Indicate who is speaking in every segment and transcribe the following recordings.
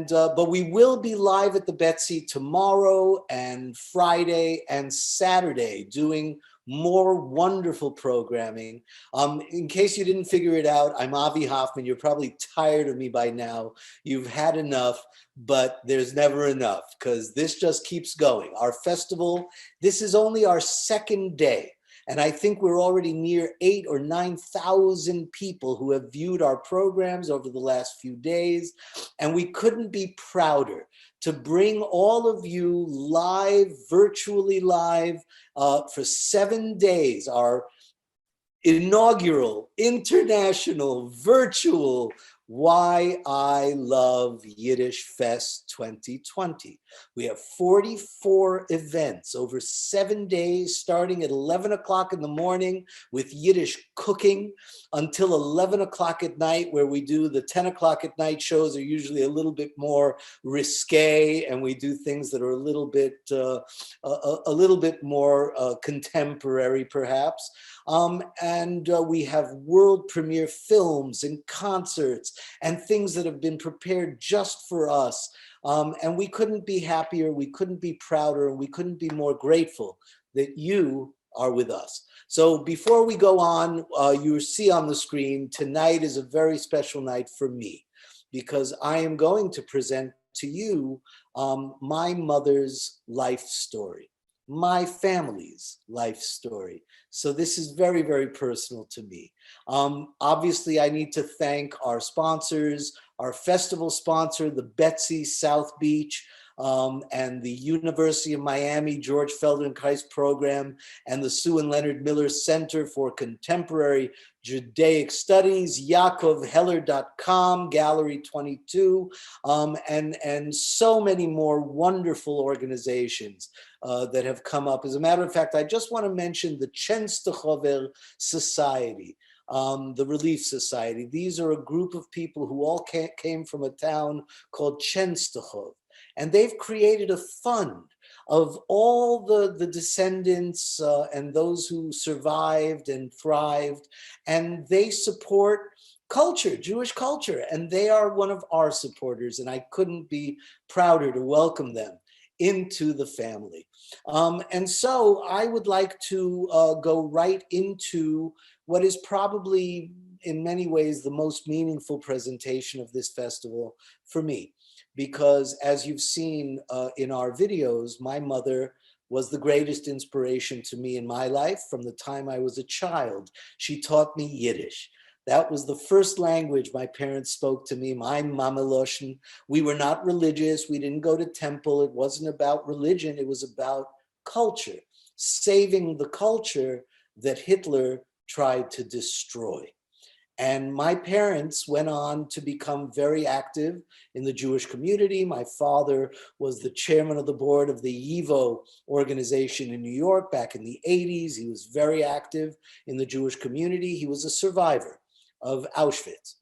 Speaker 1: But we will be live at the Betsy tomorrow and Friday and Saturday doing more wonderful programming. In case you didn't figure it out, I'm Avi Hoffman. You're probably tired of me by now. You've had enough, but there's never enough because this just keeps going. Our festival, this is only our second day. And I think we're already near 8,000 or 9,000 people who have viewed our programs over the last few days. And we couldn't be prouder to bring all of you live, virtually live, for 7 days, our inaugural, international, virtual Why I Love Yiddish Fest 2020. We have 44 events over 7 days, starting at 11 o'clock in the morning with Yiddish cooking until 11 o'clock at night, where we do the 10 o'clock at night shows are usually a little bit more risque, and we do things that are a little bit more contemporary, perhaps. We have world premiere films and concerts and things that have been prepared just for us. And we couldn't be happier, we couldn't be prouder, and we couldn't be more grateful that you are with us. So before we go on, you see on the screen, tonight is a very special night for me because I am going to present to you my mother's life story, my family's life story. So this is very, very personal to me. Obviously, I need to thank our sponsors, our festival sponsor, the Betsy South Beach, and the University of Miami George Feldenkrais program, and the Sue and Leonard Miller Center for Contemporary Judaic Studies, YaakovHeller.com, Gallery 22, and so many more wonderful organizations that have come up. As a matter of fact, I just want to mention the Chenstochover Society, the Relief Society. These are a group of people who all came from a town called Chenstochov. And they've created a fund of all the descendants and those who survived and thrived. And they support culture, Jewish culture. And they are one of our supporters. And I couldn't be prouder to welcome them into the family. And so I would like to go right into what is probably in many ways the most meaningful presentation of this festival for me. Because as you've seen in our videos, my mother was the greatest inspiration to me in my life from the time I was a child. She taught me Yiddish. That was the first language my parents spoke to me, my Mama Loshen. We were not religious. We didn't go to temple. It wasn't about religion. It was about culture, saving the culture that Hitler tried to destroy. And my parents went on to become very active in the Jewish community. My father was the chairman of the board of the YIVO organization in New York back in the 80s. He was very active in the Jewish community. He was a survivor of Auschwitz.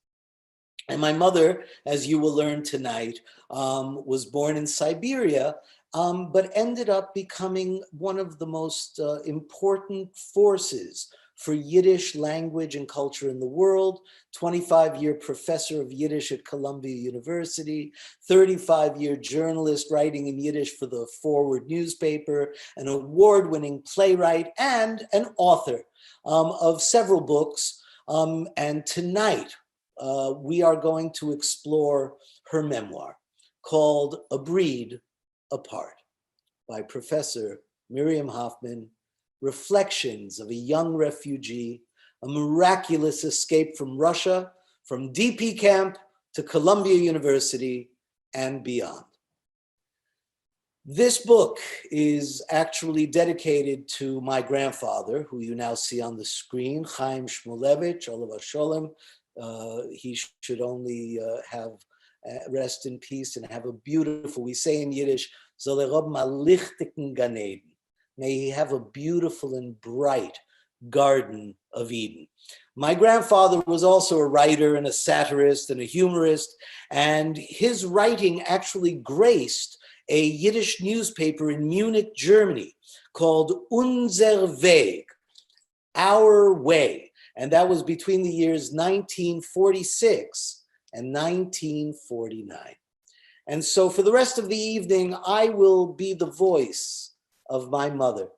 Speaker 1: And my mother, as you will learn tonight, was born in Siberia, but ended up becoming one of the most important forces for Yiddish language and culture in the world, 25-year professor of Yiddish at Columbia University, 35-year journalist writing in Yiddish for the Forward newspaper, an award-winning playwright, and an author of several books. And tonight, we are going to explore her memoir called A Breed Apart by Professor Miriam Hoffman, Reflections of a Young Refugee, a Miraculous Escape from Russia, from DP Camp to Columbia University and beyond. This book is actually dedicated to my grandfather, who you now see on the screen, Chaim Shmulevich, Olav Sholem. He should only have rest in peace and have a beautiful, we say in Yiddish, Zol Rob Malichtiken Gan Eden. May he have a beautiful and bright Garden of Eden. My grandfather was also a writer and a satirist and a humorist, and his writing actually graced a Yiddish newspaper in Munich, Germany, called Unser Weg, Our Way. And that was between the years 1946 and 1949. And so for the rest of the evening, I will be the voice of my mother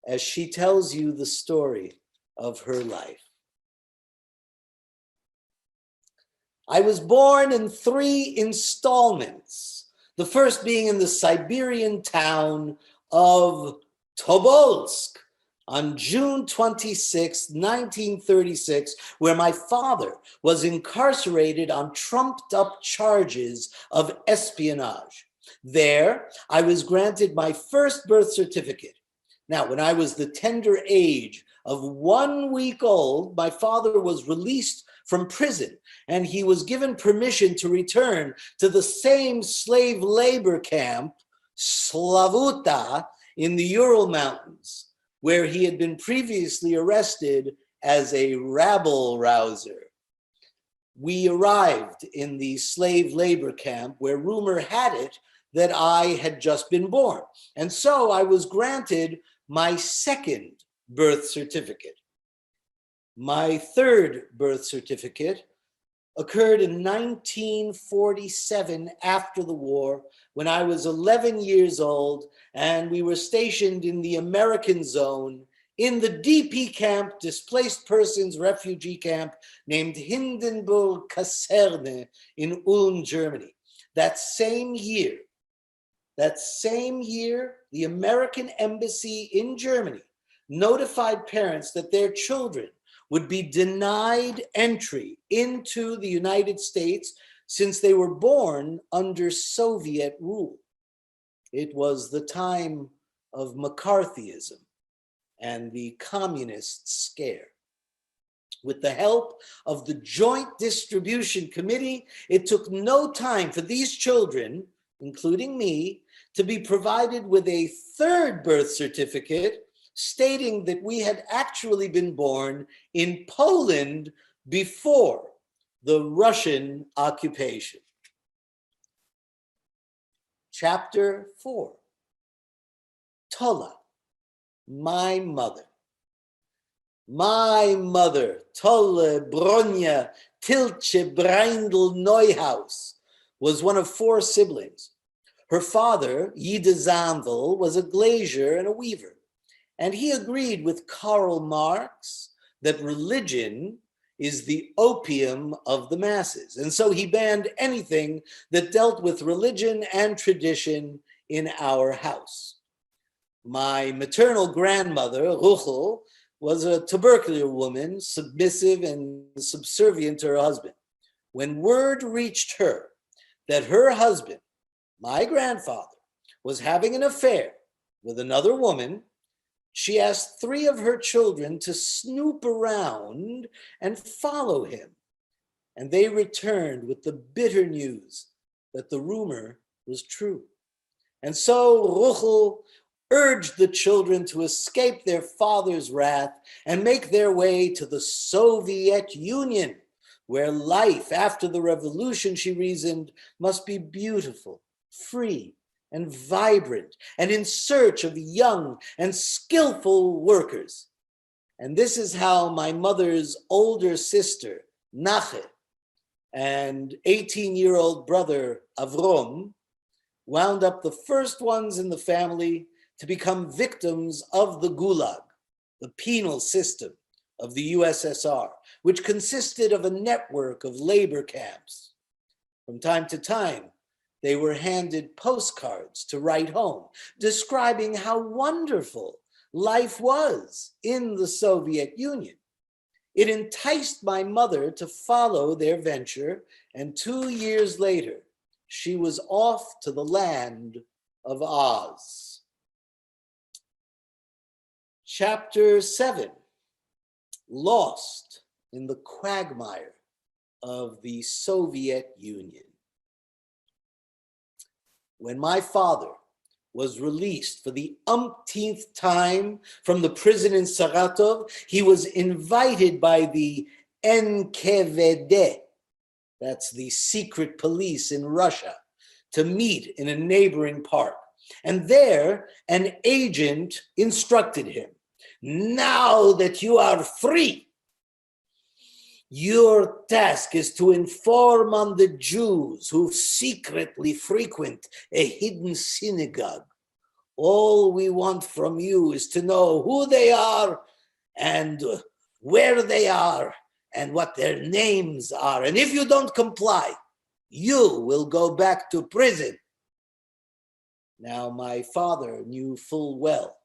Speaker 1: as she tells you the story of her life. I was born in 3 installments, the first being in the Siberian town of Tobolsk on June 26, 1936, where my father was incarcerated on trumped-up charges of espionage. There, I was granted my first birth certificate. Now, when I was the tender age of 1 week old, my father was released from prison, and he was given permission to return to the same slave labor camp, Slavuta, in the Ural Mountains, where he had been previously arrested as a rabble-rouser. We arrived in the slave labor camp where rumor had it that I had just been born. And so I was granted my second birth certificate. My third birth certificate occurred in 1947 after the war, when I was 11 years old and we were stationed in the American zone in the DP camp, Displaced Persons refugee camp, named Hindenburg Kaserne in Ulm, Germany. That same year, the American embassy in Germany notified parents that their children would be denied entry into the United States since they were born under Soviet rule. It was the time of McCarthyism and the communist scare. With the help of the Joint Distribution Committee, it took no time for these children, including me, to be provided with a third birth certificate stating that we had actually been born in Poland before the Russian occupation. Chapter 4, Tola, my mother. My mother, Tolle Bronya Tilche Breindl Neuhaus, was one of 4 siblings. Her father, Yiddish, was a glazier and a weaver. And he agreed with Karl Marx that religion is the opium of the masses. And so he banned anything that dealt with religion and tradition in our house. My maternal grandmother, Ruchel, was a tubercular woman, submissive and subservient to her husband. When word reached her that her husband, my grandfather, was having an affair with another woman, she asked 3 of her children to snoop around and follow him. And they returned with the bitter news that the rumor was true. And so Ruchel urged the children to escape their father's wrath and make their way to the Soviet Union, where life after the revolution, she reasoned, must be beautiful, free, and vibrant, and in search of young and skillful workers. And this is how my mother's older sister, Nache, and 18-year-old brother, Avrom, wound up the first ones in the family to become victims of the Gulag, the penal system of the USSR, which consisted of a network of labor camps. From time to time, they were handed postcards to write home, describing how wonderful life was in the Soviet Union. It enticed my mother to follow their venture, and 2 years later, she was off to the land of Oz. Chapter 7, Lost in the Quagmire of the Soviet Union. When my father was released for the umpteenth time from the prison in Saratov, he was invited by the NKVD, that's the secret police in Russia, to meet in a neighboring park. And there, an agent instructed him, "Now that you are free, Your task is to inform on the Jews who secretly frequent a hidden synagogue. All we want from you is to know who they are and where they are and what their names are. And if you don't comply, you will go back to prison. Now, my father knew full well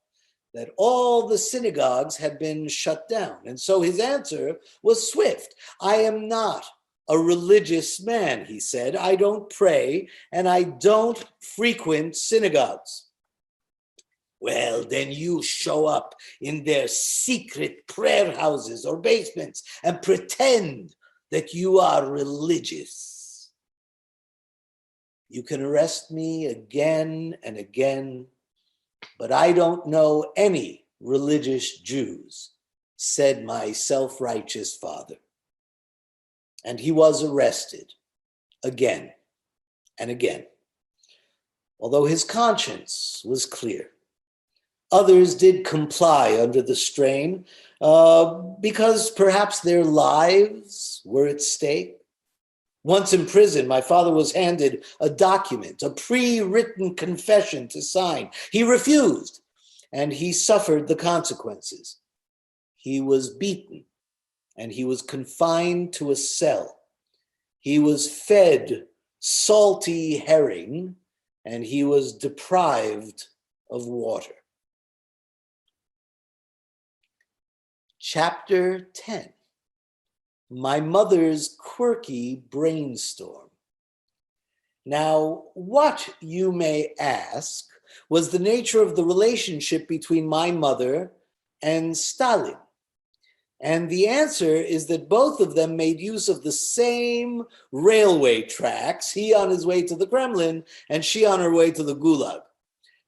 Speaker 1: that all the synagogues had been shut down. And so his answer was swift. I am not a religious man, he said. I don't pray and I don't frequent synagogues. Well, then you show up in their secret prayer houses or basements and pretend that you are religious. You can arrest me again and again, but I don't know any religious Jews, said my self-righteous father. And he was arrested again and again, although his conscience was clear. Others did comply under the strain because perhaps their lives were at stake. Once in prison, my father was handed a document, a pre-written confession to sign. He refused, and he suffered the consequences. He was beaten, and he was confined to a cell. He was fed salty herring, and he was deprived of water. Chapter 10. My mother's quirky brainstorm. Now, what, you may ask, was the nature of the relationship between my mother and Stalin? And the answer is that both of them made use of the same railway tracks, he on his way to the Kremlin and she on her way to the Gulag.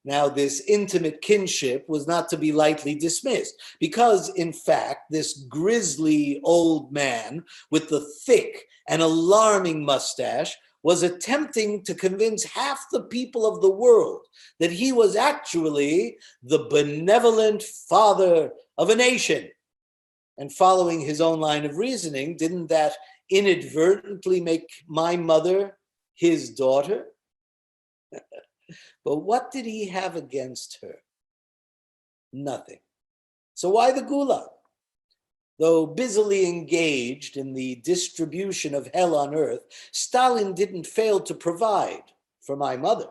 Speaker 1: Now, this intimate kinship was not to be lightly dismissed because, in fact, this grisly old man with the thick and alarming mustache was attempting to convince half the people of the world that he was actually the benevolent father of a nation. And following his own line of reasoning, didn't that inadvertently make my mother his daughter? But what did he have against her? Nothing. So why the Gulag? Though busily engaged in the distribution of hell on earth, Stalin didn't fail to provide for my mother.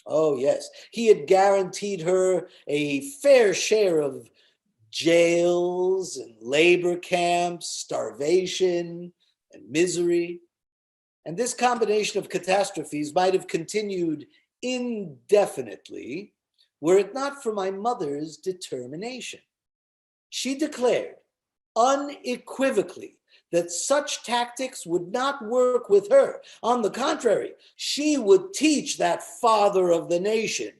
Speaker 1: Oh yes, he had guaranteed her a fair share of jails and labor camps, starvation and misery. And this combination of catastrophes might have continued indefinitely were it not for my mother's determination. She declared unequivocally that such tactics would not work with her. On the contrary, she would teach that father of the nation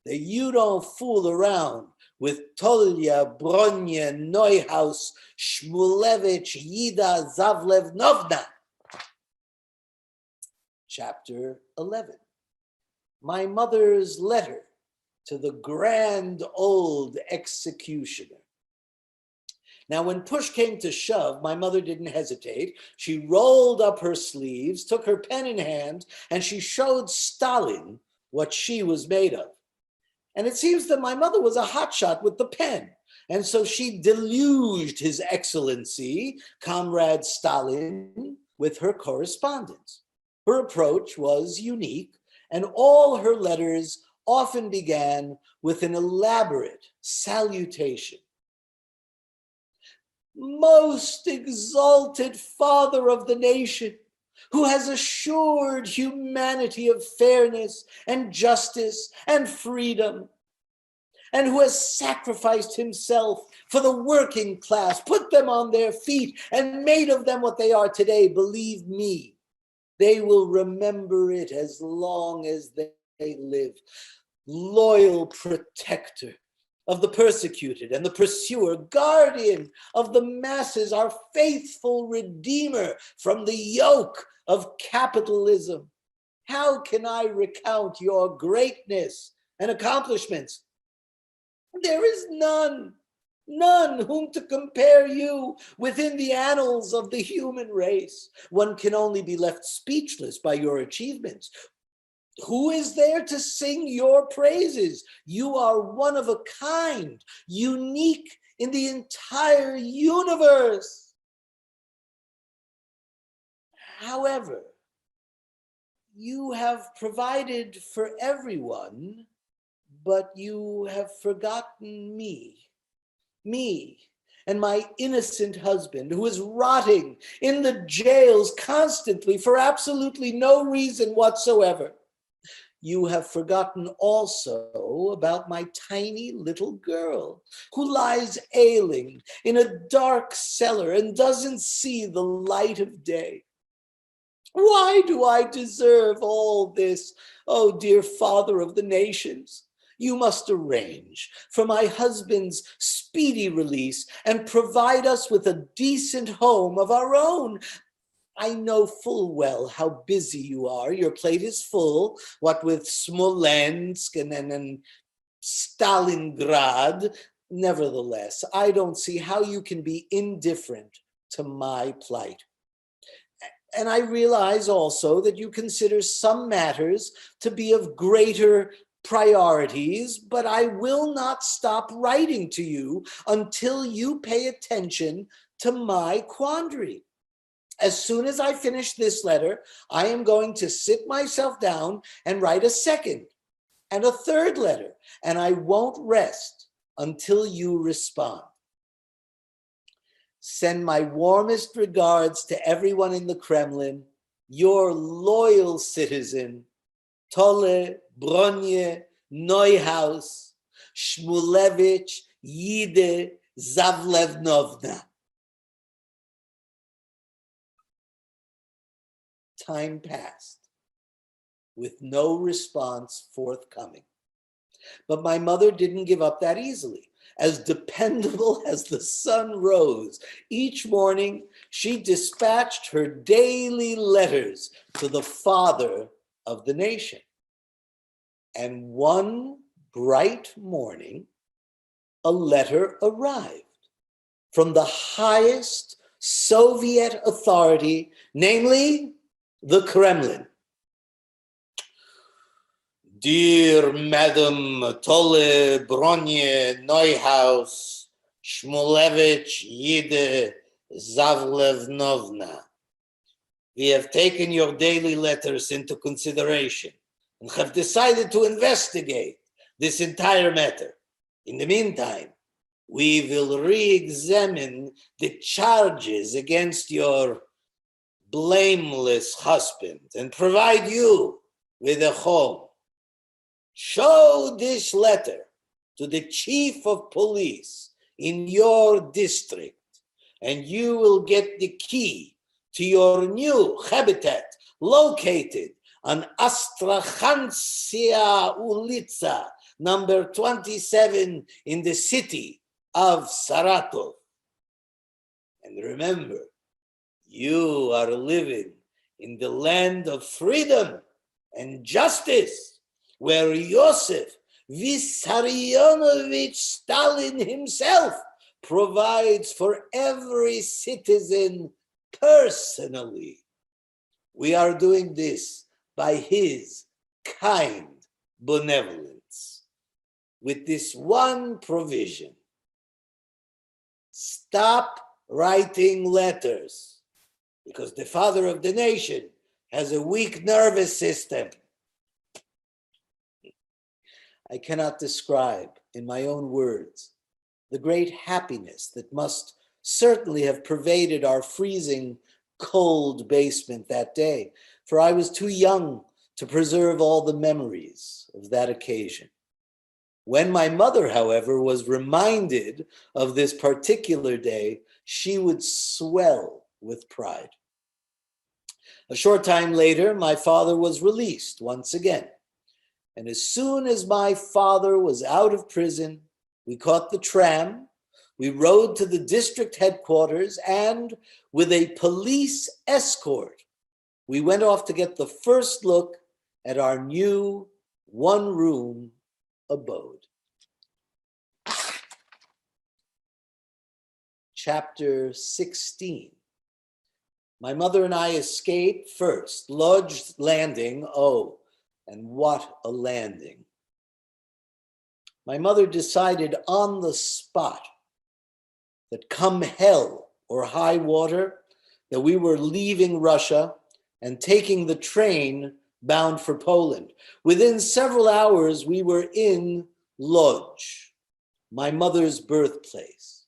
Speaker 1: that you don't fool around with Tolya, Bronya, Neuhaus, Shmulevich, Yida, Zavlevnovna. Chapter 11. My mother's letter to the grand old executioner. Now, when push came to shove, my mother didn't hesitate. She rolled up her sleeves, took her pen in hand, and she showed Stalin what she was made of. And it seems that my mother was a hotshot with the pen. And so she deluged His Excellency, Comrade Stalin, with her correspondence. Her approach was unique, and all her letters often began with an elaborate salutation. Most exalted Father of the nation, who has assured humanity of fairness and justice and freedom, and who has sacrificed himself for the working class, put them on their feet, and made of them what they are today, believe me, they will remember it as long as they live. Loyal protector of the persecuted and the pursuer, guardian of the masses, our faithful redeemer from the yoke of capitalism. How can I recount your greatness and accomplishments? There is none. None whom to compare you within the annals of the human race. One can only be left speechless by your achievements. Who is there to sing your praises? You are one of a kind, unique in the entire universe. However, you have provided for everyone, but you have forgotten me. Me and my innocent husband, who is rotting in the jails constantly for absolutely no reason whatsoever. You have forgotten also about my tiny little girl who lies ailing in a dark cellar and doesn't see the light of day. Why do I deserve all this, oh dear Father of the nations? You must arrange for my husband's speedy release and provide us with a decent home of our own. I know full well how busy you are. Your plate is full, what with Smolensk and Stalingrad. Nevertheless, I don't see how you can be indifferent to my plight. And I realize also that you consider some matters to be of greater priorities, but I will not stop writing to you until you pay attention to my quandary. As soon as I finish this letter, I am going to sit myself down and write a second and a third letter, and I won't rest until you respond. Send my warmest regards to everyone in the Kremlin, your loyal citizen, Tolle Bronye Neuhaus Shmulevich Yide Zavlevnovna. Time passed with no response forthcoming. But my mother didn't give up that easily. As dependable as the sun rose, each morning she dispatched her daily letters to the father of the nation. And one bright morning, a letter arrived from the highest Soviet authority, namely the Kremlin. Dear Madam Tolle Bronye Neuhaus Shmulevich Yide Zavlevnovna, we have taken your daily letters into consideration and have decided to investigate this entire matter. In the meantime, we will re-examine the charges against your blameless husband and provide you with a home. Show this letter to the chief of police in your district, and you will get the key to your new habitat located on Astrakhanskaya Ulitsa, number 27 in the city of Saratov. And remember, you are living in the land of freedom and justice, where Joseph Vissarionovich Stalin himself provides for every citizen personally. We are doing this by his kind benevolence, with this one provision: stop writing letters, because the father of the nation has a weak nervous system. I cannot describe in my own words the great happiness that must certainly have pervaded our freezing cold basement that day, for I was too young to preserve all the memories of that occasion. When my mother, however, was reminded of this particular day, she would swell with pride. A short time later, my father was released once again. And as soon as my father was out of prison, we caught the tram, we rode to the district headquarters, and with a police escort, we went off to get the first look at our new one-room abode. Chapter 16. My mother and I escaped first. Lodz landing. Oh, and what a landing. My mother decided on the spot that come hell or high water, that we were leaving Russia and taking the train bound for Poland. Within several hours, we were in Lodz, my mother's birthplace.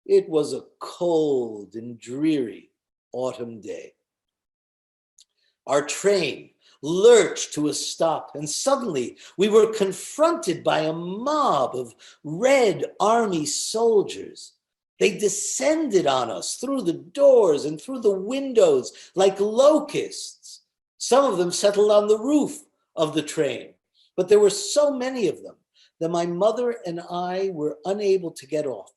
Speaker 1: It was a cold and dreary autumn day. Our train lurched to a stop, and suddenly we were confronted by a mob of Red Army soldiers. They descended on us through the doors and through the windows like locusts. Some of them settled on the roof of the train, but there were so many of them that my mother and I were unable to get off.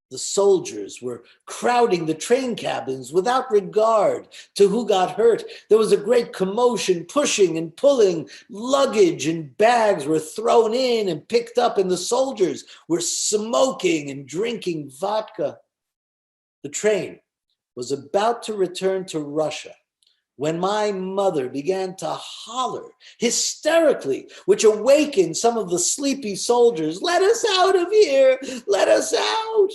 Speaker 1: The soldiers were crowding the train cabins without regard to who got hurt. There was a great commotion, pushing and pulling. Luggage and bags were thrown in and picked up, and the soldiers were smoking and drinking vodka. The train was about to return to Russia when my mother began to holler hysterically, which awakened some of the sleepy soldiers. "Let us out of here! Let us out!"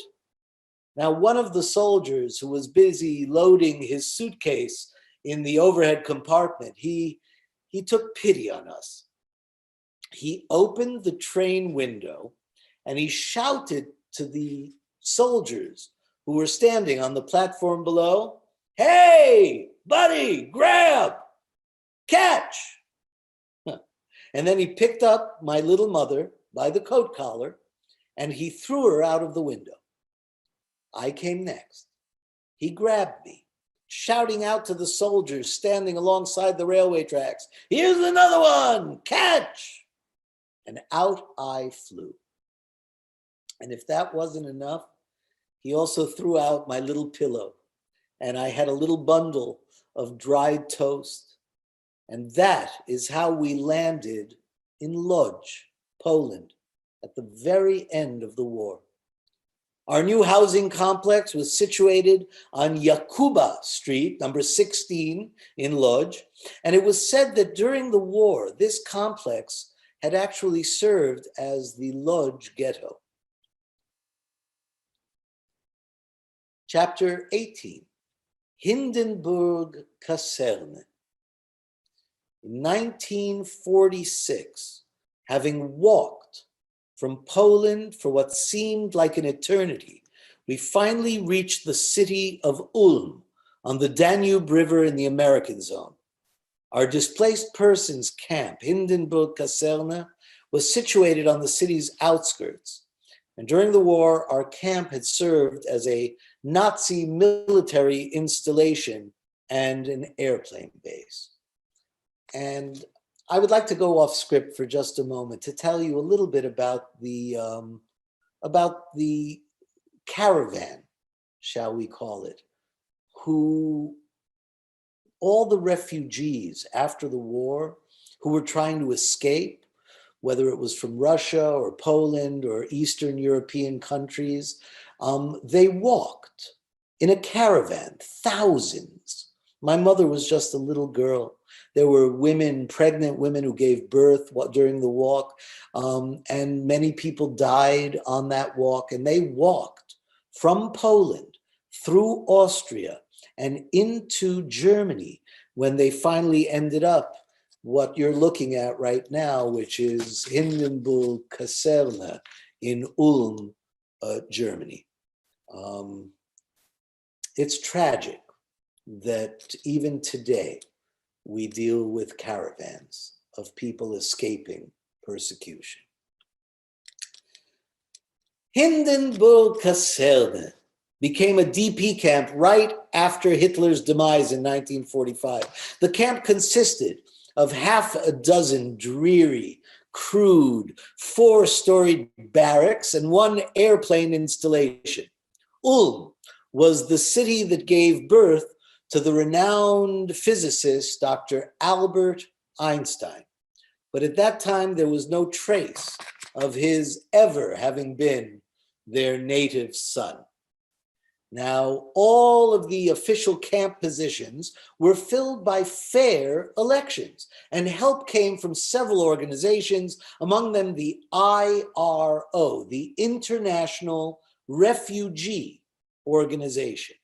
Speaker 1: Now, one of the soldiers who was busy loading his suitcase in the overhead compartment, he took pity on us. He opened the train window and he shouted to the soldiers who were standing on the platform below, "Hey, buddy, grab, catch." And then he picked up my little mother by the coat collar and he threw her out of the window. I came next. He grabbed me, shouting out to the soldiers standing alongside the railway tracks, "Here's another one, catch!" And out I flew. And if that wasn't enough, he also threw out my little pillow, and I had a little bundle of dried toast. And that is how we landed in Lodz, Poland, at the very end of the war. Our new housing complex was situated on Yakuba Street, number 16 in Lodz, and it was said that during the war, this complex had actually served as the Lodz ghetto. Chapter 18, Hindenburg Kaserne. In 1946, having walked from Poland for what seemed like an eternity, we finally reached the city of Ulm on the Danube River in the American zone. Our displaced persons camp, Hindenburg Kaserne, was situated on the city's outskirts. And during the war, our camp had served as a Nazi military installation and an airplane base. And I would like to go off script for just a moment to tell you a little bit about the caravan, shall we call it, who all the refugees after the war who were trying to escape, whether it was from Russia or Poland or Eastern European countries, they walked in a caravan, thousands. My mother was just a little girl. There were women, pregnant women who gave birth during the walk, and many people died on that walk. And they walked from Poland through Austria and into Germany when they finally ended up what you're looking at right now, which is Hindenburg Kaserne in Ulm, Germany. It's tragic that even today, we deal with caravans of people escaping persecution. Hindenburg Kaserne became a DP camp right after Hitler's demise in 1945. The camp consisted of half a dozen dreary, crude, 4-story barracks and one airplane installation. Ulm was the city that gave birth to the renowned physicist, Dr. Albert Einstein. But at that time, there was no trace of his ever having been their native son. Now, all of the official camp positions were filled by fair elections, and help came from several organizations, among them the IRO, the International Refugee Organization.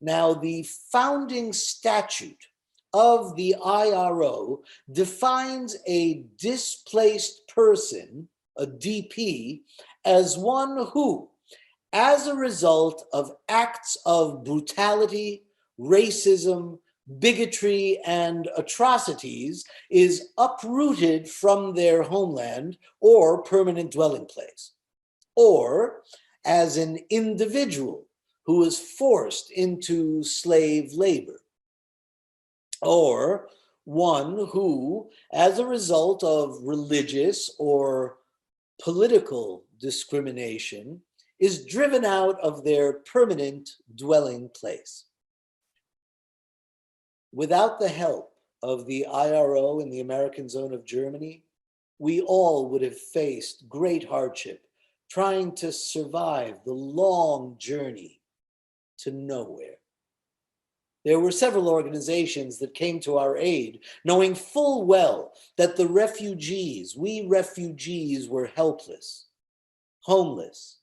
Speaker 1: Now, the founding statute of the IRO defines a displaced person, a DP, as one who, as a result of acts of brutality, racism, bigotry, and atrocities, is uprooted from their homeland or permanent dwelling place, or as an individual who is forced into slave labor, or one who, as a result of religious or political discrimination, is driven out of their permanent dwelling place. Without the help of the IRO in the American zone of Germany, we all would have faced great hardship trying to survive the long journey to nowhere. There were several organizations that came to our aid, knowing full well that the refugees, we refugees, were helpless, homeless,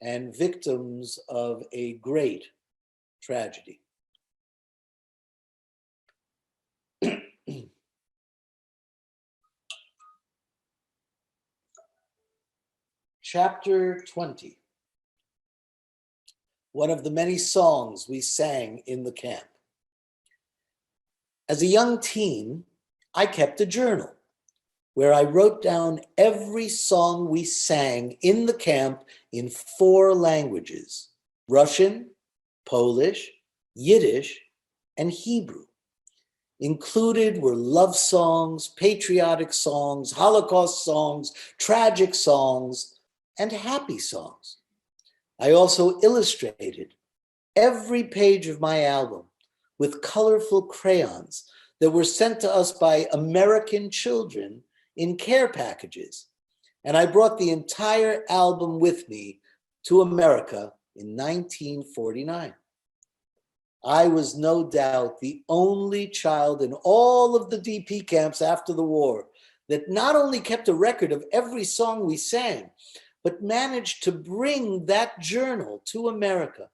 Speaker 1: and victims of a great tragedy. Chapter 20. One of the many songs we sang in the camp. As a young teen, I kept a journal where I wrote down every song we sang in the camp in 4 languages: Russian, Polish, Yiddish, and Hebrew. Included were love songs, patriotic songs, Holocaust songs, tragic songs, and happy songs. I also illustrated every page of my album with colorful crayons that were sent to us by American children in care packages. And I brought the entire album with me to America in 1949. I was no doubt the only child in all of the DP camps after the war that not only kept a record of every song we sang, but managed to bring that journal to America.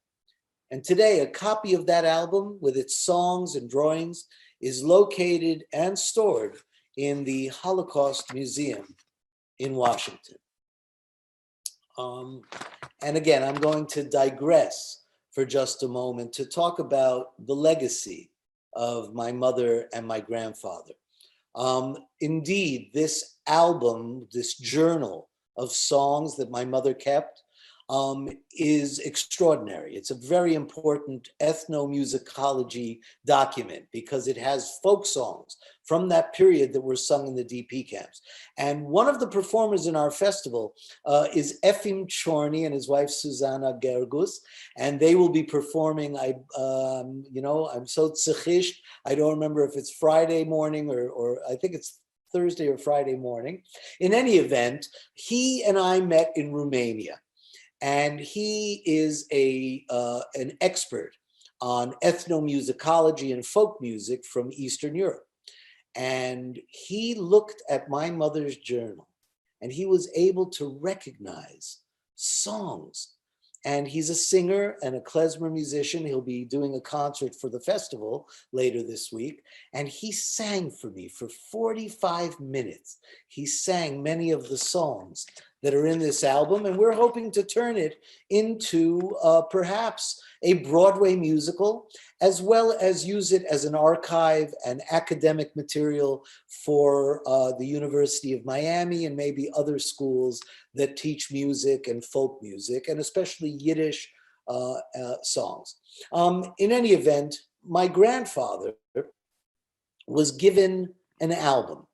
Speaker 1: And today, a copy of that album with its songs and drawings is located and stored in the Holocaust Museum in Washington. And again, I'm going to digress for just a moment to talk about the legacy of my mother and my grandfather. Indeed, this album, this journal of songs that my mother kept, is extraordinary. It's a very important ethnomusicology document because it has folk songs from that period that were sung in the DP camps. And one of the performers in our festival is Efim Chorny and his wife Susanna Gergus, and they will be performing. I'm so tzichish, I don't remember if it's Friday morning or I think it's Thursday or Friday morning. In any event, he and I met in Romania. And he is an expert on ethnomusicology and folk music from Eastern Europe. And he looked at my mother's journal and he was able to recognize songs. And he's a singer and a klezmer musician. He'll be doing a concert for the festival later this week. And he sang for me for 45 minutes. He sang many of the songs that are in this album, and we're hoping to turn it into perhaps a Broadway musical, as well as use it as an archive and academic material for the University of Miami and maybe other schools that teach music and folk music, and especially Yiddish songs. In any event, my grandfather was given an album.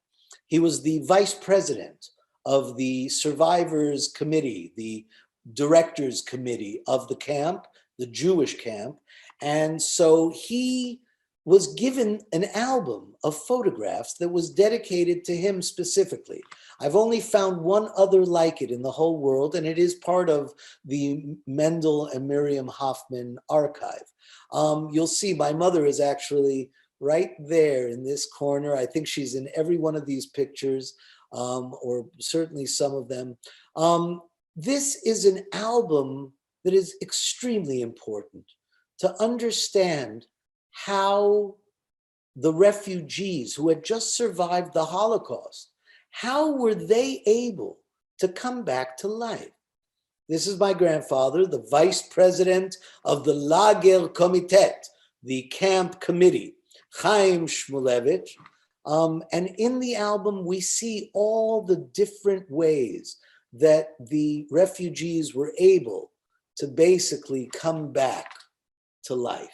Speaker 1: He was the vice president of the survivors committee, the directors committee of the camp, the Jewish camp. And so he was given an album of photographs that was dedicated to him specifically. I've only found one other like it in the whole world, and it is part of the Mendel and Miriam Hoffman archive. You'll see my mother is actually right there in this corner. I think she's in every one of these pictures, or certainly some of them. This is an album that is extremely important to understand how the refugees who had just survived the Holocaust, how were they able to come back to life? This is my grandfather, the vice president of the Lager Komitet, the camp committee, Chaim Shmulevich. And in the album, we see all the different ways that the refugees were able to basically come back to life.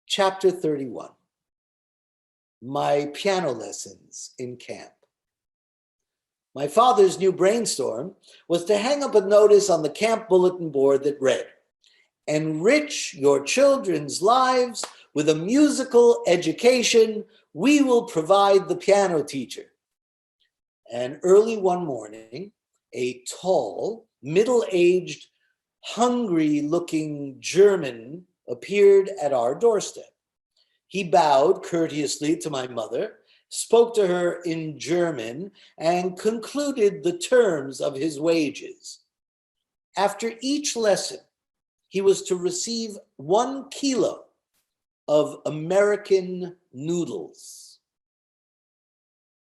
Speaker 1: Chapter 31, my piano lessons in camp. My father's new brainstorm was to hang up a notice on the camp bulletin board that read, "Enrich your children's lives with a musical education. We will provide the piano teacher." And early one morning, a tall, middle-aged, hungry-looking German appeared at our doorstep. He bowed courteously to my mother, spoke to her in German, and concluded the terms of his wages. After each lesson, he was to receive 1 kilo of American noodles.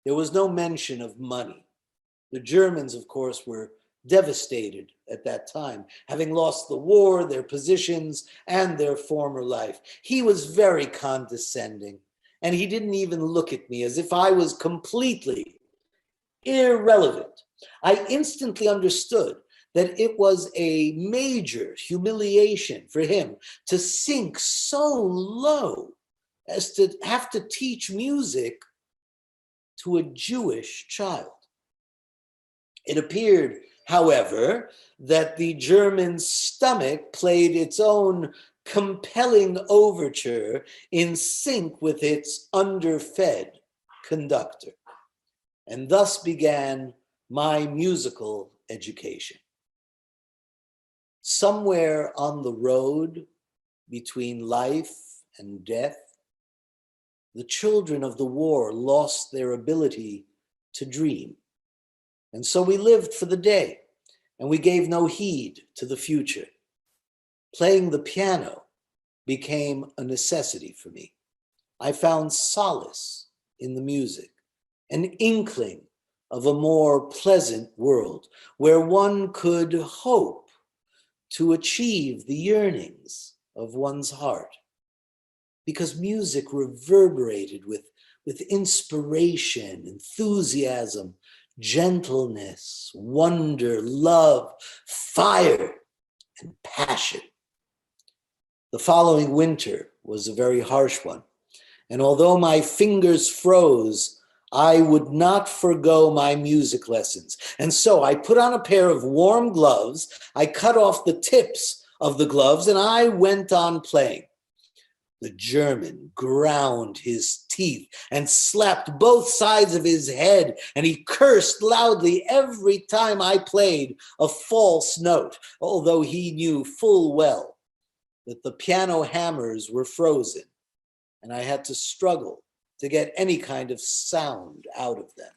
Speaker 1: There was no mention of money. The Germans, of course, were devastated at that time, having lost the war, their positions, and their former life. He was very condescending, and he didn't even look at me as if I was completely irrelevant. I instantly understood that it was a major humiliation for him to sink so low as to have to teach music to a Jewish child. It appeared, however, that the German stomach played its own compelling overture in sync with its underfed conductor. And thus began my musical education. Somewhere on the road between life and death, the children of the war lost their ability to dream. And so we lived for the day, and we gave no heed to the future. Playing the piano became a necessity for me. I found solace in the music, an inkling of a more pleasant world where one could hope to achieve the yearnings of one's heart. Because music reverberated with inspiration, enthusiasm, gentleness, wonder, love, fire, and passion. The following winter was a very harsh one, and although my fingers froze, I would not forgo my music lessons. And so I put on a pair of warm gloves, I cut off the tips of the gloves, and I went on playing. The German ground his teeth and slapped both sides of his head, and he cursed loudly every time I played a false note, although he knew full well that the piano hammers were frozen, and I had to struggle to get any kind of sound out of them.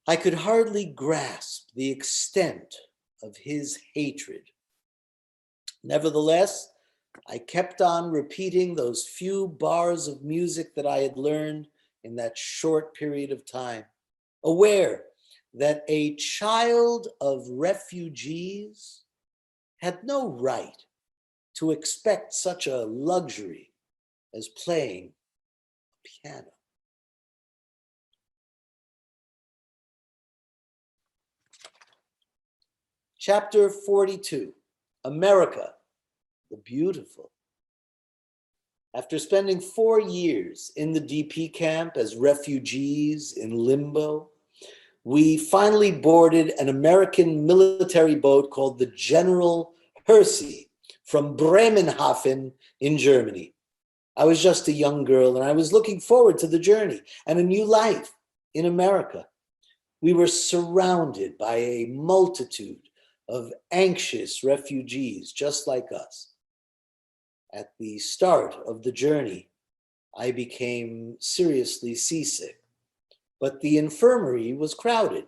Speaker 1: I could hardly grasp the extent of his hatred. Nevertheless, I kept on repeating those few bars of music that I had learned in that short period of time, aware that a child of refugees had no right to expect such a luxury as playing a piano. Chapter 42, America, the Beautiful. After spending 4 years in the DP camp as refugees in limbo, we finally boarded an American military boat called the General Hersey from Bremenhaven in Germany. I was just a young girl and I was looking forward to the journey and a new life in America. We were surrounded by a multitude of anxious refugees just like us. At the start of the journey, I became seriously seasick, but the infirmary was crowded.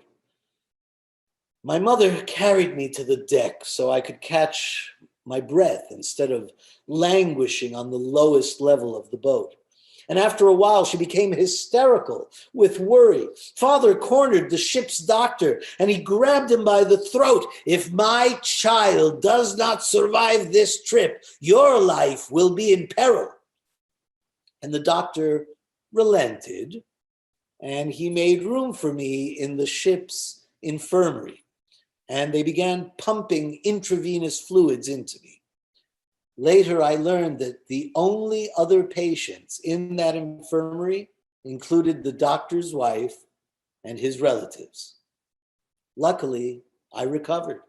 Speaker 1: My mother carried me to the deck so I could catch my breath instead of languishing on the lowest level of the boat. And after a while, she became hysterical with worry. Father cornered the ship's doctor and he grabbed him by the throat. "If my child does not survive this trip, your life will be in peril." And the doctor relented and he made room for me in the ship's infirmary. And they began pumping intravenous fluids into me. Later, I learned that the only other patients in that infirmary included the doctor's wife and his relatives. Luckily, I recovered.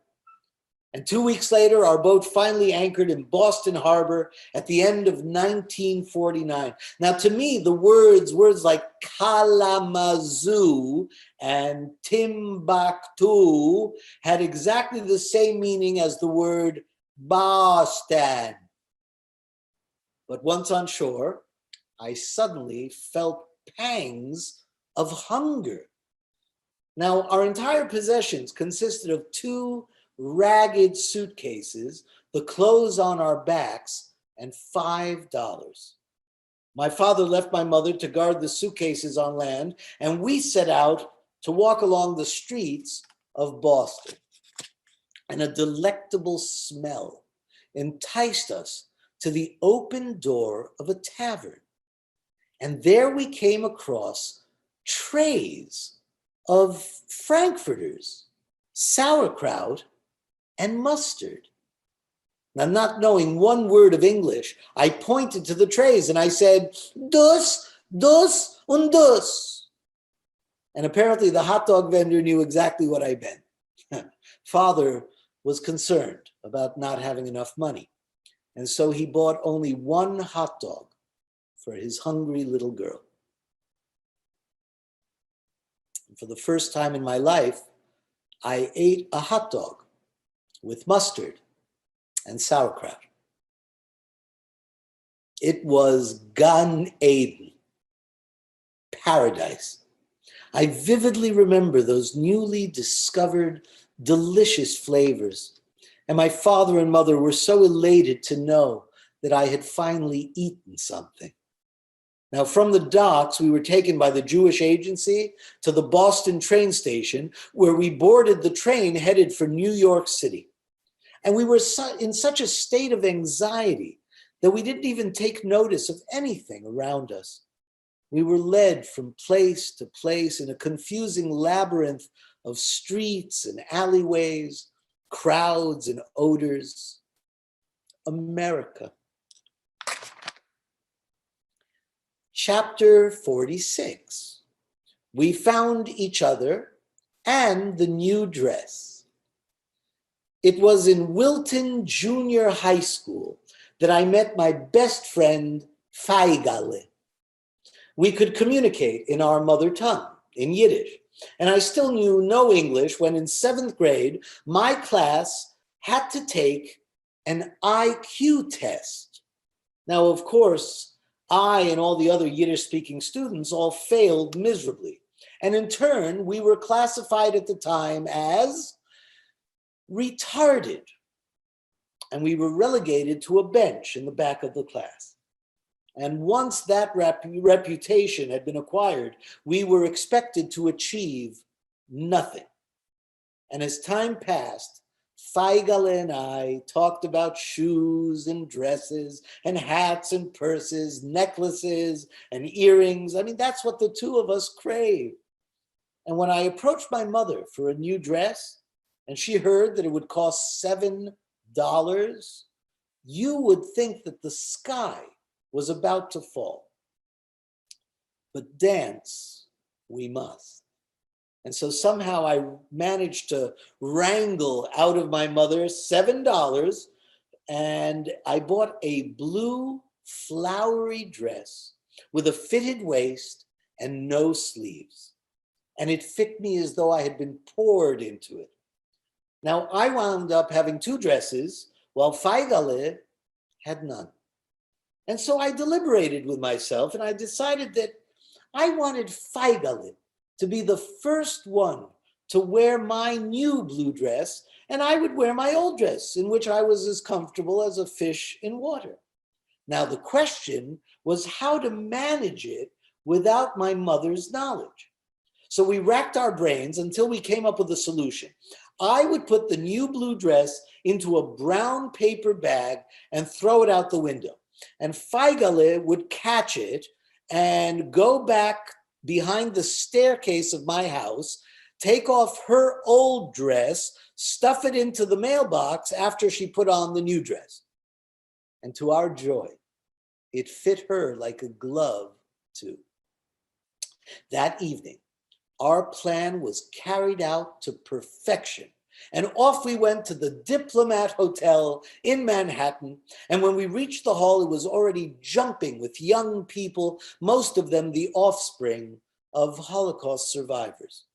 Speaker 1: And 2 weeks later, our boat finally anchored in Boston Harbor at the end of 1949. Now, to me, the words like Kalamazoo and Timbuktu had exactly the same meaning as the word Boston. But once on shore, I suddenly felt pangs of hunger. Now, our entire possessions consisted of 2 ragged suitcases, the clothes on our backs, and $5. My father left my mother to guard the suitcases on land, and we set out to walk along the streets of Boston. And a delectable smell enticed us to the open door of a tavern. And there we came across trays of frankfurters, sauerkraut, and mustard. Now, not knowing one word of English, I pointed to the trays and I said, "Dus, dus, und dus." And apparently the hot dog vendor knew exactly what I meant. Father was concerned about not having enough money. And so he bought only 1 hot dog for his hungry little girl. And for the first time in my life, I ate a hot dog with mustard and sauerkraut. It was Gan Eden, paradise. I vividly remember those newly discovered delicious flavors. And my father and mother were so elated to know that I had finally eaten something. Now, from the docks, we were taken by the Jewish agency to the Boston train station, where we boarded the train headed for New York City. And we were in such a state of anxiety that we didn't even take notice of anything around us. We were led from place to place in a confusing labyrinth of streets and alleyways, crowds and odors. America. Chapter 46. We found each other and the new dress. It was in Wilton Junior High School that I met my best friend, Feigale. We could communicate in our mother tongue, in Yiddish, and I still knew no English when in 7th grade, my class had to take an IQ test. Now, of course, I and all the other Yiddish-speaking students all failed miserably. And in turn, we were classified at the time as retarded. And we were relegated to a bench in the back of the class. And once that reputation had been acquired, we were expected to achieve nothing. And as time passed, Feigale and I talked about shoes and dresses and hats and purses, necklaces and earrings. I mean, that's what the 2 of us crave. And when I approached my mother for a new dress, and she heard that it would cost $7, you would think that the sky was about to fall. But dance we must. And so somehow I managed to wrangle out of my mother $7 and I bought a blue flowery dress with a fitted waist and no sleeves. And it fit me as though I had been poured into it. Now, I wound up having two dresses, while Feigele had none. And so I deliberated with myself, and I decided that I wanted Feigele to be the first one to wear my new blue dress, and I would wear my old dress, in which I was as comfortable as a fish in water. Now, the question was how to manage it without my mother's knowledge. So we racked our brains until we came up with a solution. I would put the new blue dress into a brown paper bag and throw it out the window. And Feigele would catch it and go back behind the staircase of my house, take off her old dress, stuff it into the mailbox after she put on the new dress. And to our joy, it fit her like a glove too. That evening, our plan was carried out to perfection. And off we went to the Diplomat Hotel in Manhattan. And when we reached the hall, it was already jumping with young people, most of them the offspring of Holocaust survivors.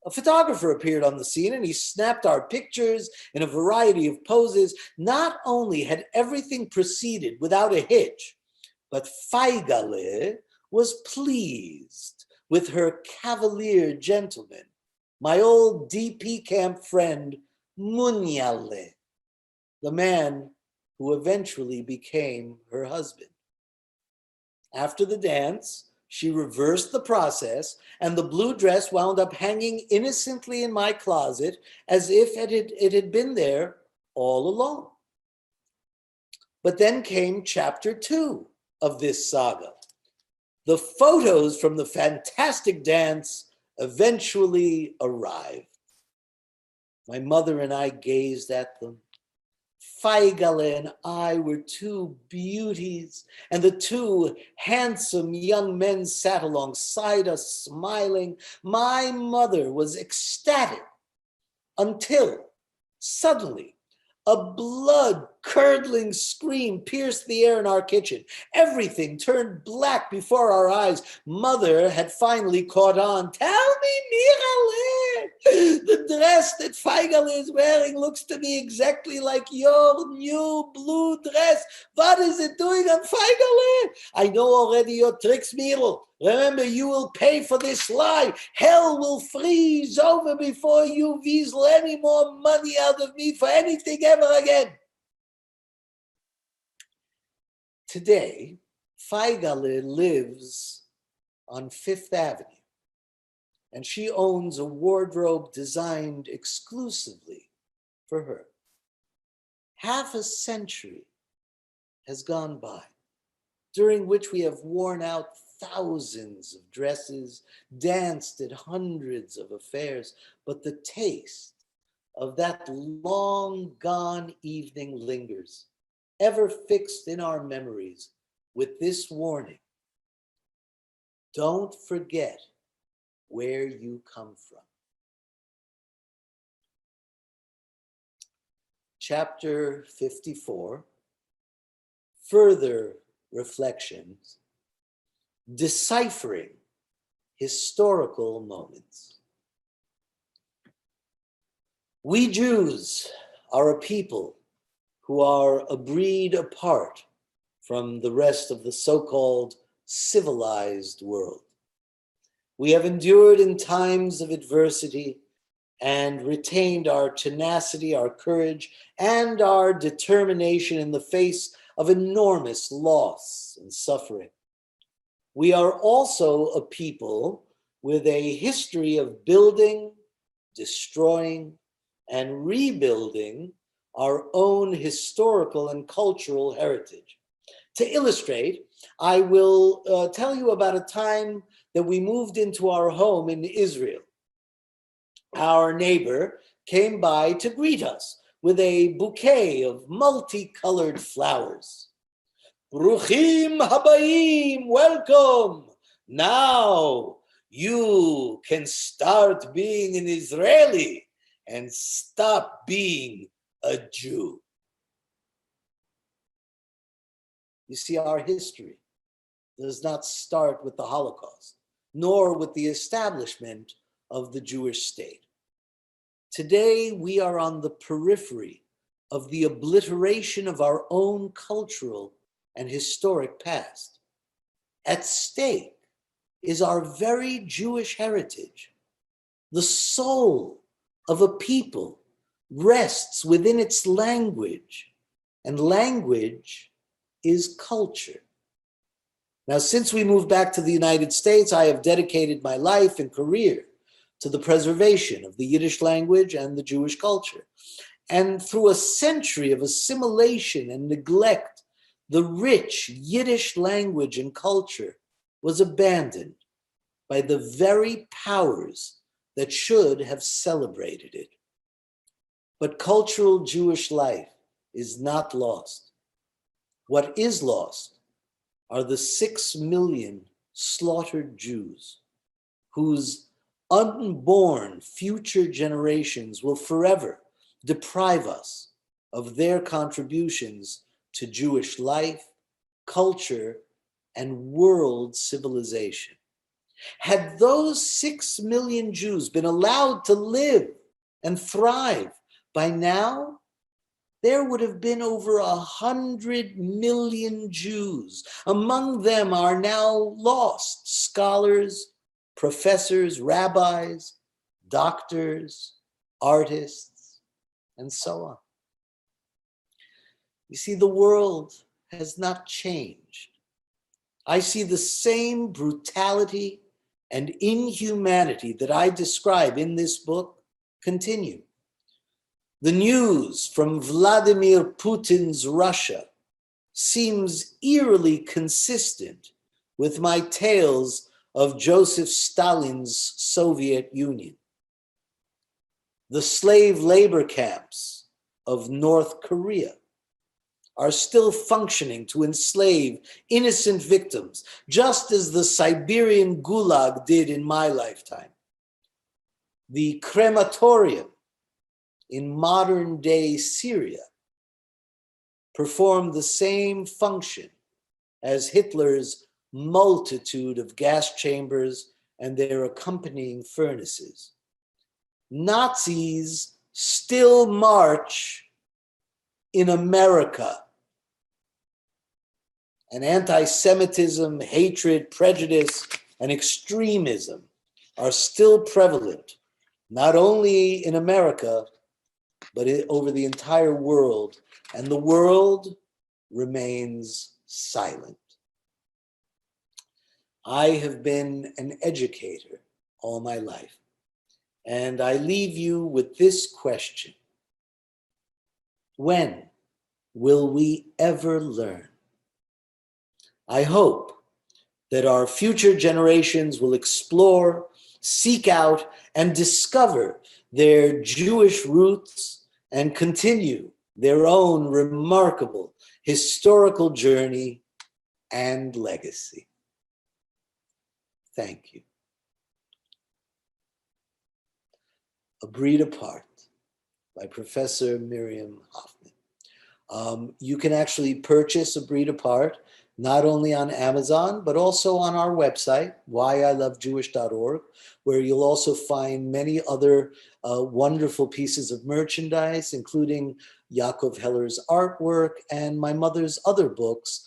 Speaker 1: A photographer appeared on the scene and he snapped our pictures in a variety of poses. Not only had everything proceeded without a hitch, but Feigele was pleased with her cavalier gentleman, my old DP camp friend, Munyale, the man who eventually became her husband. After the dance, she reversed the process, and the blue dress wound up hanging innocently in my closet as if it had been there all along. But then came chapter 2 of this saga. The photos from the fantastic dance eventually arrived. My mother and I gazed at them. Feigele and I were two beauties, and the two handsome young men sat alongside us, smiling. My mother was ecstatic until suddenly a blood-curdling scream pierced the air in our kitchen. Everything turned black before our eyes. Mother had finally caught on. Tell me, Mirale, the dress that Feigele is wearing looks to me exactly like your new blue dress. What is it doing on Feigele? I know already your tricks, Mirale. Remember, you will pay for this lie. Hell will freeze over before you weasel any more money out of me for anything ever again. Today, Feigele lives on Fifth Avenue, and she owns a wardrobe designed exclusively for her. Half a century has gone by, during which we have worn out thousands of dresses, danced at hundreds of affairs, but the taste of that long gone evening lingers, ever fixed in our memories with this warning: don't forget where you come from. Chapter 54, Further Reflections, Deciphering Historical Moments. We Jews are a people who are a breed apart from the rest of the so-called civilized world. We have endured in times of adversity and retained our tenacity, our courage, and our determination in the face of enormous loss and suffering. We are also a people with a history of building, destroying, and rebuilding our own historical and cultural heritage. To illustrate, I will tell you about a time that we moved into our home in Israel. Our neighbor came by to greet us with a bouquet of multicolored flowers. Bruchim habayim, welcome. Now you can start being an Israeli and stop being a Jew. You see, our history does not start with the Holocaust, nor with the establishment of the Jewish state. Today, we are on the periphery of the obliteration of our own cultural and historic past. At stake is our very Jewish heritage. The soul of a people rests within its language, and language is culture. Now, since we moved back to the United States, I have dedicated my life and career to the preservation of the Yiddish language and the Jewish culture. And through a century of assimilation and neglect, the rich Yiddish language and culture was abandoned by the very powers that should have celebrated it. But cultural Jewish life is not lost. What is lost are the 6 million slaughtered Jews whose unborn future generations will forever deprive us of their contributions to Jewish life, culture, and world civilization. Had those 6 million Jews been allowed to live and thrive, by now, there would have been over 100 million Jews. Among them are now lost scholars, professors, rabbis, doctors, artists, and so on. You see, the world has not changed. I see the same brutality and inhumanity that I describe in this book continue. The news from Vladimir Putin's Russia seems eerily consistent with my tales of Joseph Stalin's Soviet Union. The slave labor camps of North Korea are still functioning to enslave innocent victims, just as the Siberian Gulag did in my lifetime. The crematorium in modern-day Syria performed the same function as Hitler's multitude of gas chambers and their accompanying furnaces. Nazis still march in America, and anti-Semitism, hatred, prejudice, and extremism are still prevalent, not only in America, but over the entire world, and the world remains silent. I have been an educator all my life, and I leave you with this question: when will we ever learn? I hope that our future generations will explore, seek out, and discover their Jewish roots and continue their own remarkable historical journey and legacy. Thank you. A Breed Apart by Professor Miriam Hoffman. You can actually purchase A Breed Apart not only on Amazon, but also on our website, whyilovejewish.org, where you'll also find many other wonderful pieces of merchandise, including Yaakov Heller's artwork and my mother's other books,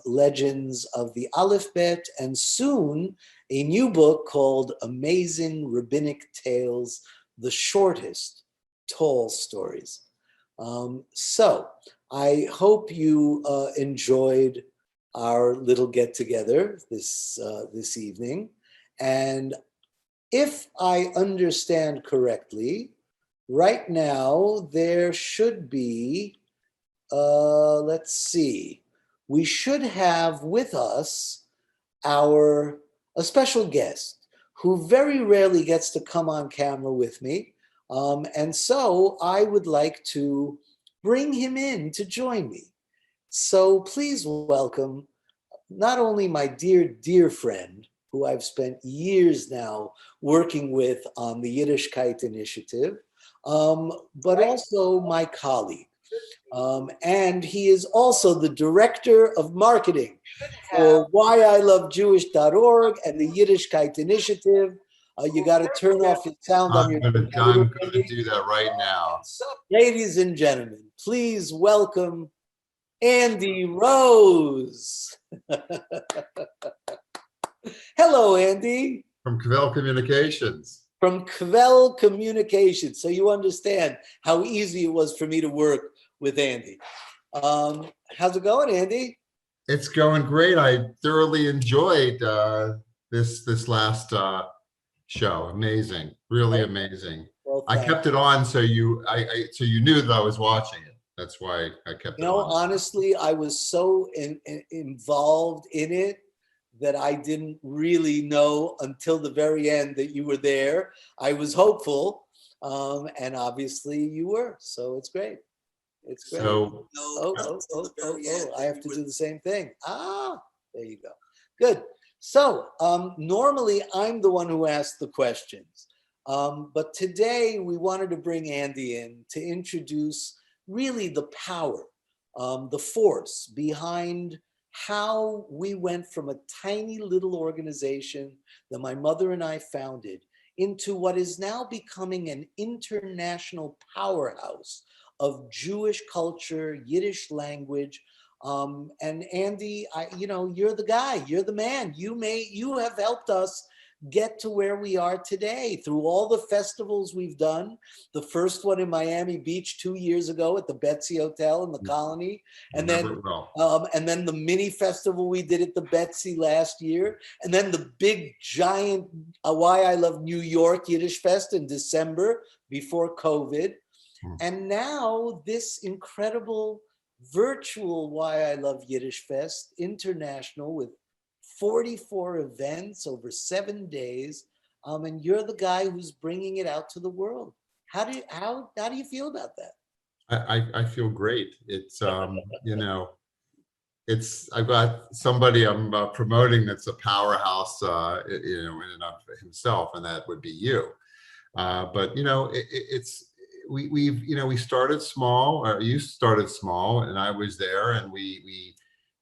Speaker 1: Legends of the Aleph Bet, and soon a new book called Amazing Rabbinic Tales, the shortest tall stories. So I hope you enjoyed our little get together this evening. And if I understand correctly, right now there should be, let's see, we should have with us a special guest who very rarely gets to come on camera with me. And so I would like to bring him in to join me. So please welcome not only my dear, dear friend, who I've spent years now working with on the Yiddishkeit initiative, but also my colleague, And he is also the director of marketing for whyilovejewish.org and the Yiddishkeit Initiative. You got to turn off your sound on your computer.
Speaker 2: I'm going to do that right now.
Speaker 1: Ladies and gentlemen, please welcome Andy Rose. Hello, Andy.
Speaker 2: From Quell Communications.
Speaker 1: From Quell Communications. So you understand how easy it was for me to work with Andy. How's it going, Andy?
Speaker 2: It's going great. I thoroughly enjoyed this last show. Amazing, really amazing. Well, I kept it on so you knew that I was watching it. That's why I kept it on.
Speaker 1: Honestly, I was so involved in it that I didn't really know until the very end that you were there. I was hopeful, and obviously you were. So it's great. It's great.
Speaker 2: So,
Speaker 1: I have to do the same thing. There you go. Good. So normally I'm the one who asks the questions. But today we wanted to bring Andy in to introduce really the power, the force behind how we went from a tiny little organization that my mother and I founded into what is now becoming an international powerhouse of Jewish culture, Yiddish language. And Andy, you're the guy, you're the man. You have helped us get to where we are today through all the festivals we've done. The first one in Miami Beach 2 years ago at the Betsy Hotel in the Colony. And then the mini festival we did at the Betsy last year. And then the big giant Why I Love New York Yiddish Fest in December before COVID. And now this incredible virtual Why I Love Yiddish Fest International with 44 events over 7 days. And you're the guy who's bringing it out to the world. How do you feel about that?
Speaker 2: I feel great. It's, I've got somebody I'm promoting that's a powerhouse, in and of himself, and that would be you. But, we started small, or you started small, and I was there, and we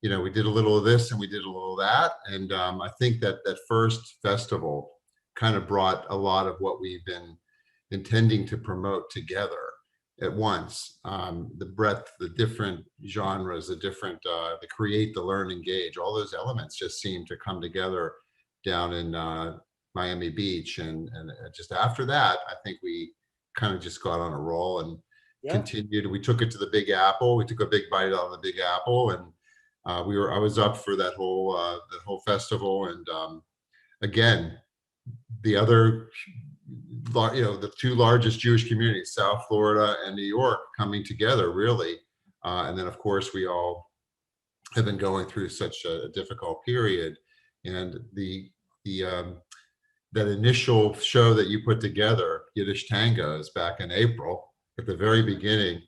Speaker 2: did a little of this and we did a little of that. And I think that first festival kind of brought a lot of what we've been intending to promote together at once. The breadth, the different genres, the create, the learn, engage, all those elements just seemed to come together down in Miami Beach. And just after that, I think we kind of just got on a roll and continued. We took it to the Big Apple. We took a big bite out of the Big Apple, and I was up for that whole festival. And again, the two largest Jewish communities, South Florida and New York, coming together really. And then of course we all have been going through such a difficult period. And that initial show that you put together, Yiddish Tangos, back in April, at the very beginning,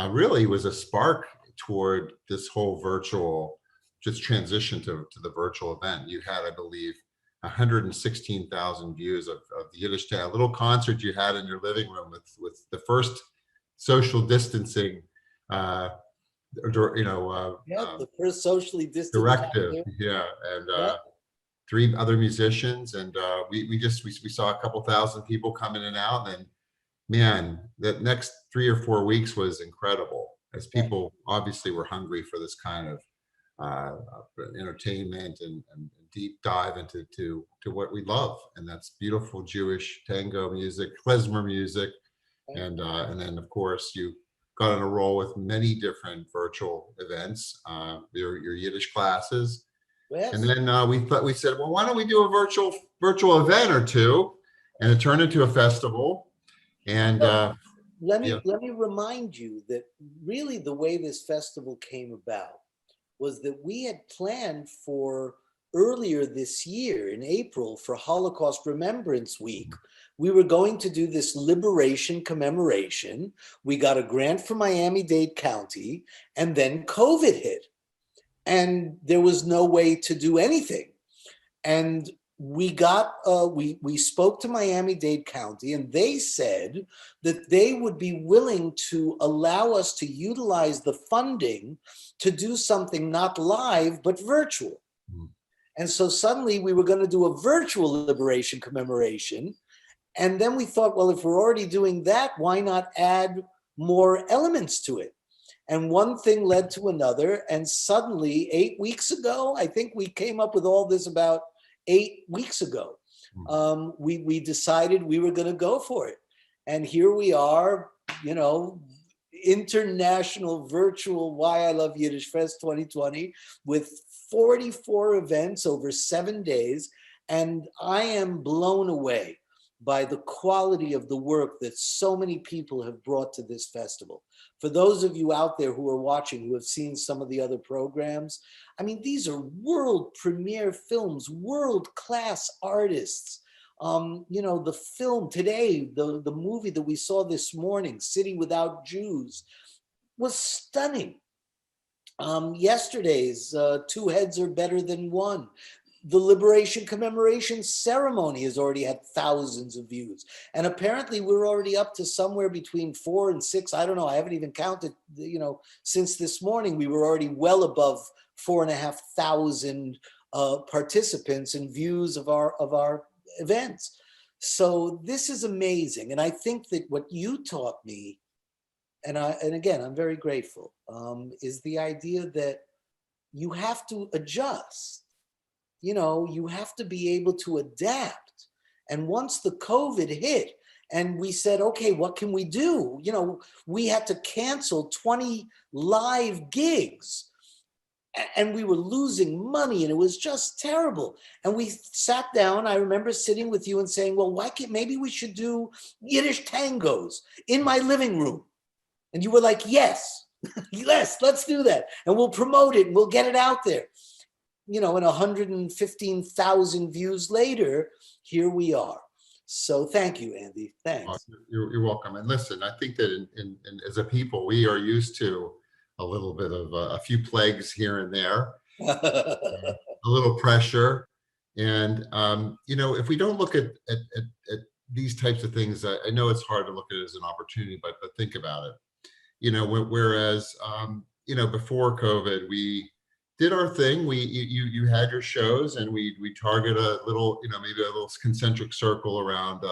Speaker 2: really was a spark toward this whole virtual, just transition to the virtual event. You had, I believe, 116,000 views of the Yiddish Tango, a little concert you had in your living room with the first social distancing,
Speaker 1: the first socially distanced
Speaker 2: directive, and 3 other musicians, and we saw a couple thousand people come in and out. And man, that next 3 or 4 weeks was incredible, as people obviously were hungry for this kind of entertainment and deep dive into what we love, and that's beautiful Jewish tango music, klezmer music, and then of course you got on a roll with many different virtual events, your Yiddish classes. Yes. And then we said, well, why don't we do a virtual event or two? And it turned into a festival. And
Speaker 1: let me remind you that really the way this festival came about was that we had planned for earlier this year in April for Holocaust Remembrance Week. We were going to do this liberation commemoration. We got a grant from Miami-Dade County, and then COVID hit. And there was no way to do anything. And we spoke to Miami-Dade County, and they said that they would be willing to allow us to utilize the funding to do something not live but virtual. And so suddenly we were going to do a virtual liberation commemoration. And then we thought, well, if we're already doing that, why not add more elements to it? And one thing led to another. And suddenly 8 weeks ago, I think we came up with all this about 8 weeks ago. We decided we were going to go for it. And here we are, you know, international virtual Why I Love Yiddish Fest 2020 with 44 events over 7 days. And I am blown away by the quality of the work that so many people have brought to this festival. For those of you out there who are watching, who have seen some of the other programs, I mean, these are world premiere films, world-class artists. You know, the film today, the movie that we saw this morning, City Without Jews, was stunning. Yesterday's Two Heads Are Better Than One. The Liberation Commemoration Ceremony has already had thousands of views. And apparently we're already up to somewhere between 4 and 6. I don't know. I haven't even counted, you know, since this morning. We were already well above 4,500 participants and views of our events. So this is amazing. And I think that what you taught me, and again, I'm very grateful, is the idea that you have to adjust. You know, you have to be able to adapt. And once the COVID hit and we said, okay, what can we do? You know, we had to cancel 20 live gigs and we were losing money and it was just terrible. And we sat down, I remember sitting with you and saying, well, why can't, maybe we should do Yiddish tangos in my living room. And you were like, yes, yes, let's do that. And we'll promote it and we'll get it out there. You know, and 115,000 views later, here we are. So thank you, Andy. Thanks.
Speaker 2: You're welcome. And listen, I think that as a people, we are used to a little bit of a few plagues here and there, a little pressure. And, you know, if we don't look at these types of things, I know it's hard to look at it as an opportunity, but think about it. You know, whereas, you know, before COVID, we did our thing. You had your shows, and we target a little, you know, maybe a little concentric circle around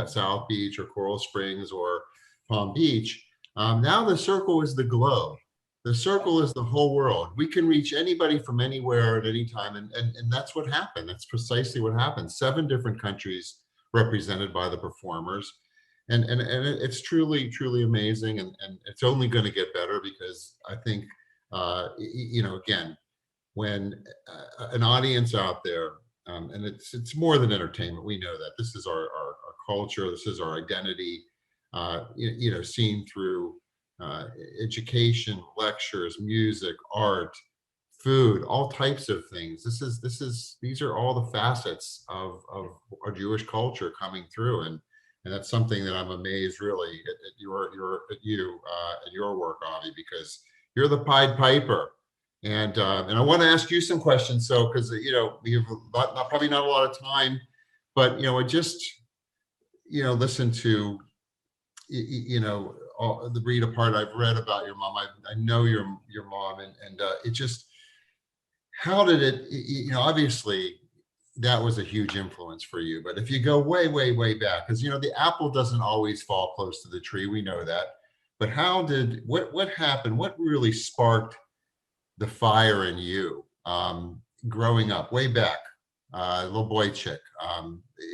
Speaker 2: South Beach or Coral Springs or Palm Beach. Now the circle is the globe. The circle is the whole world. We can reach anybody from anywhere at any time, and that's what happened. That's precisely what happened. 7 different countries represented by the performers, and it's truly amazing, and it's only going to get better, because I think you know, again, when an audience out there, and it's more than entertainment, we know that this is our culture, this is our identity, you know, seen through education, lectures, music, art, food, all types of things. These are all the facets of our Jewish culture coming through, and that's something that I'm amazed really at your work, Avi, because you're the Pied Piper. And I want to ask you some questions. So, because, you know, we have probably not a lot of time, but, you know, I just, you know, listen to, you know, the read apart. I've read about your mom. I know your mom, and it just, how did it, you know, obviously that was a huge influence for you. But if you go way back, because, you know, the apple doesn't always fall close to the tree. We know that. But what happened? What really sparked the fire in you growing up way back, little boy chick?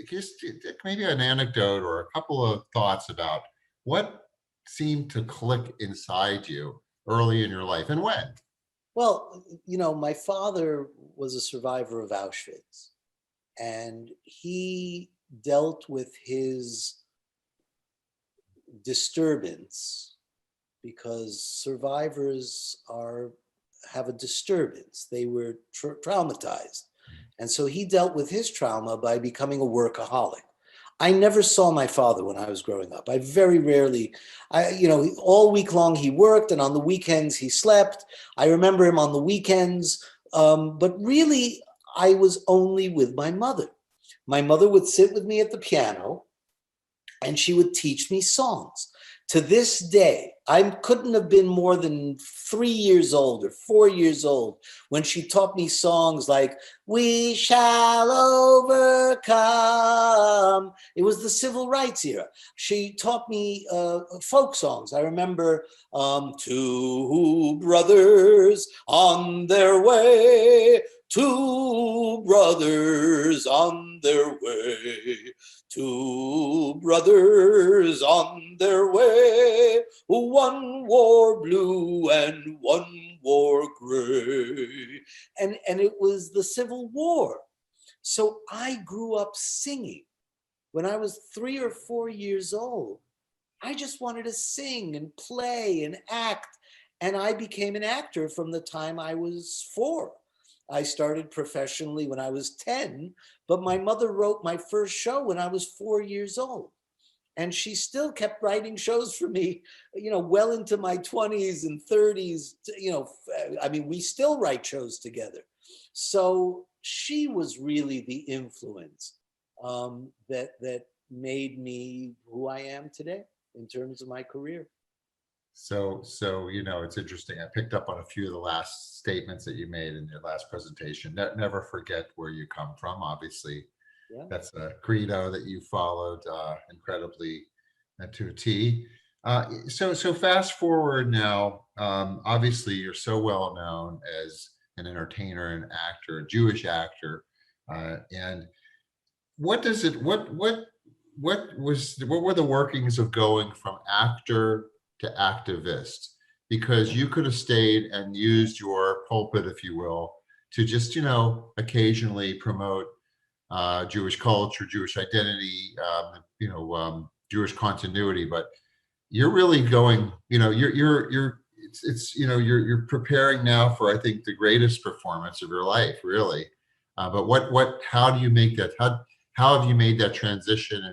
Speaker 2: Just maybe an anecdote or a couple of thoughts about what seemed to click inside you early in your life, and when?
Speaker 1: Well, you know, my father was a survivor of Auschwitz, and he dealt with his disturbance because survivors have a disturbance. They were traumatized. And so he dealt with his trauma by becoming a workaholic. I never saw my father when I was growing up. I very rarely, you know, all week long he worked, and on the weekends he slept. I remember him on the weekends, but really I was only with my mother. my mother would sit with me at the piano and she would teach me songs. To this day, I couldn't have been more than 3 years old or 4 years old when she taught me songs like, "We shall overcome." It was the civil rights era. She taught me folk songs. I remember two brothers on their way, two brothers on their way. Two brothers on their way, one wore blue and one wore gray. And it was the Civil War. So I grew up singing. When I was 3 or 4 years old, I just wanted to sing and play and act. And I became an actor from the time I was 4. I started professionally when I was 10, but my mother wrote my first show when I was 4 years old. And she still kept writing shows for me, well into my 20s and 30s. I mean, we still write shows together. So she was really the influence that made me who I am today in terms of my career.
Speaker 2: So, it's interesting. I picked up on a few of the last statements that you made in your last presentation. Never forget where you come from. Obviously,
Speaker 1: Yeah.
Speaker 2: that's a credo that you followed incredibly to a T. So fast forward now. Obviously, you're so well known as an entertainer and actor, a Jewish actor. And what does it? What were the workings of going from actor to activist? Because you could have stayed and used your pulpit, if you will, to just occasionally promote Jewish culture, Jewish identity, Jewish continuity. But you're really going. You're preparing now for, I think, the greatest performance of your life, really. But how do you make that? How have you made that transition,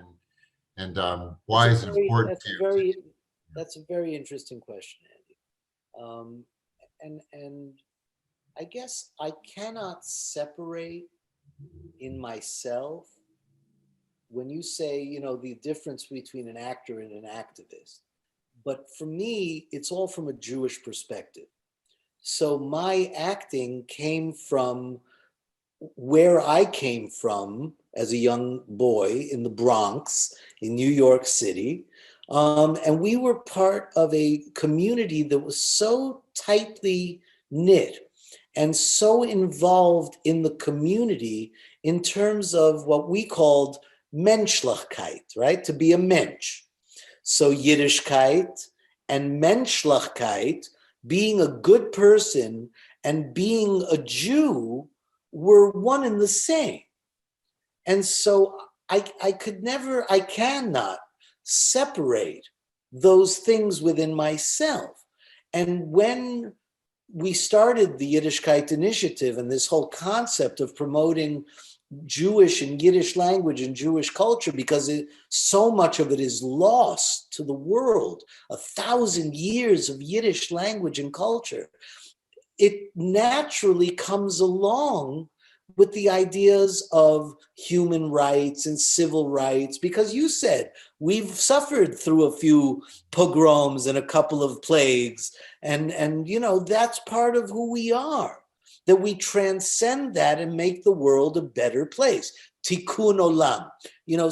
Speaker 2: and why is it important to you?
Speaker 1: That's a very interesting question, Andy. And I guess I cannot separate in myself when you say, the difference between an actor and an activist. But for me, it's all from a Jewish perspective. So my acting came from where I came from as a young boy in the Bronx in New York City. And we were part of a community that was so tightly knit and so involved in the community in terms of what we called Menschlichkeit, right? To be a mensch. So Yiddishkeit and Menschlichkeit, being a good person and being a Jew, were one and the same. And so I cannot separate those things within myself. And when we started the Yiddishkeit initiative and this whole concept of promoting Jewish and Yiddish language and Jewish culture, because so much of it is lost to the world, 1,000 years of Yiddish language and culture, it naturally comes along with the ideas of human rights and civil rights, because you said we've suffered through a few pogroms and a couple of plagues, and that's part of who we are, that we transcend that and make the world a better place. Tikkun olam.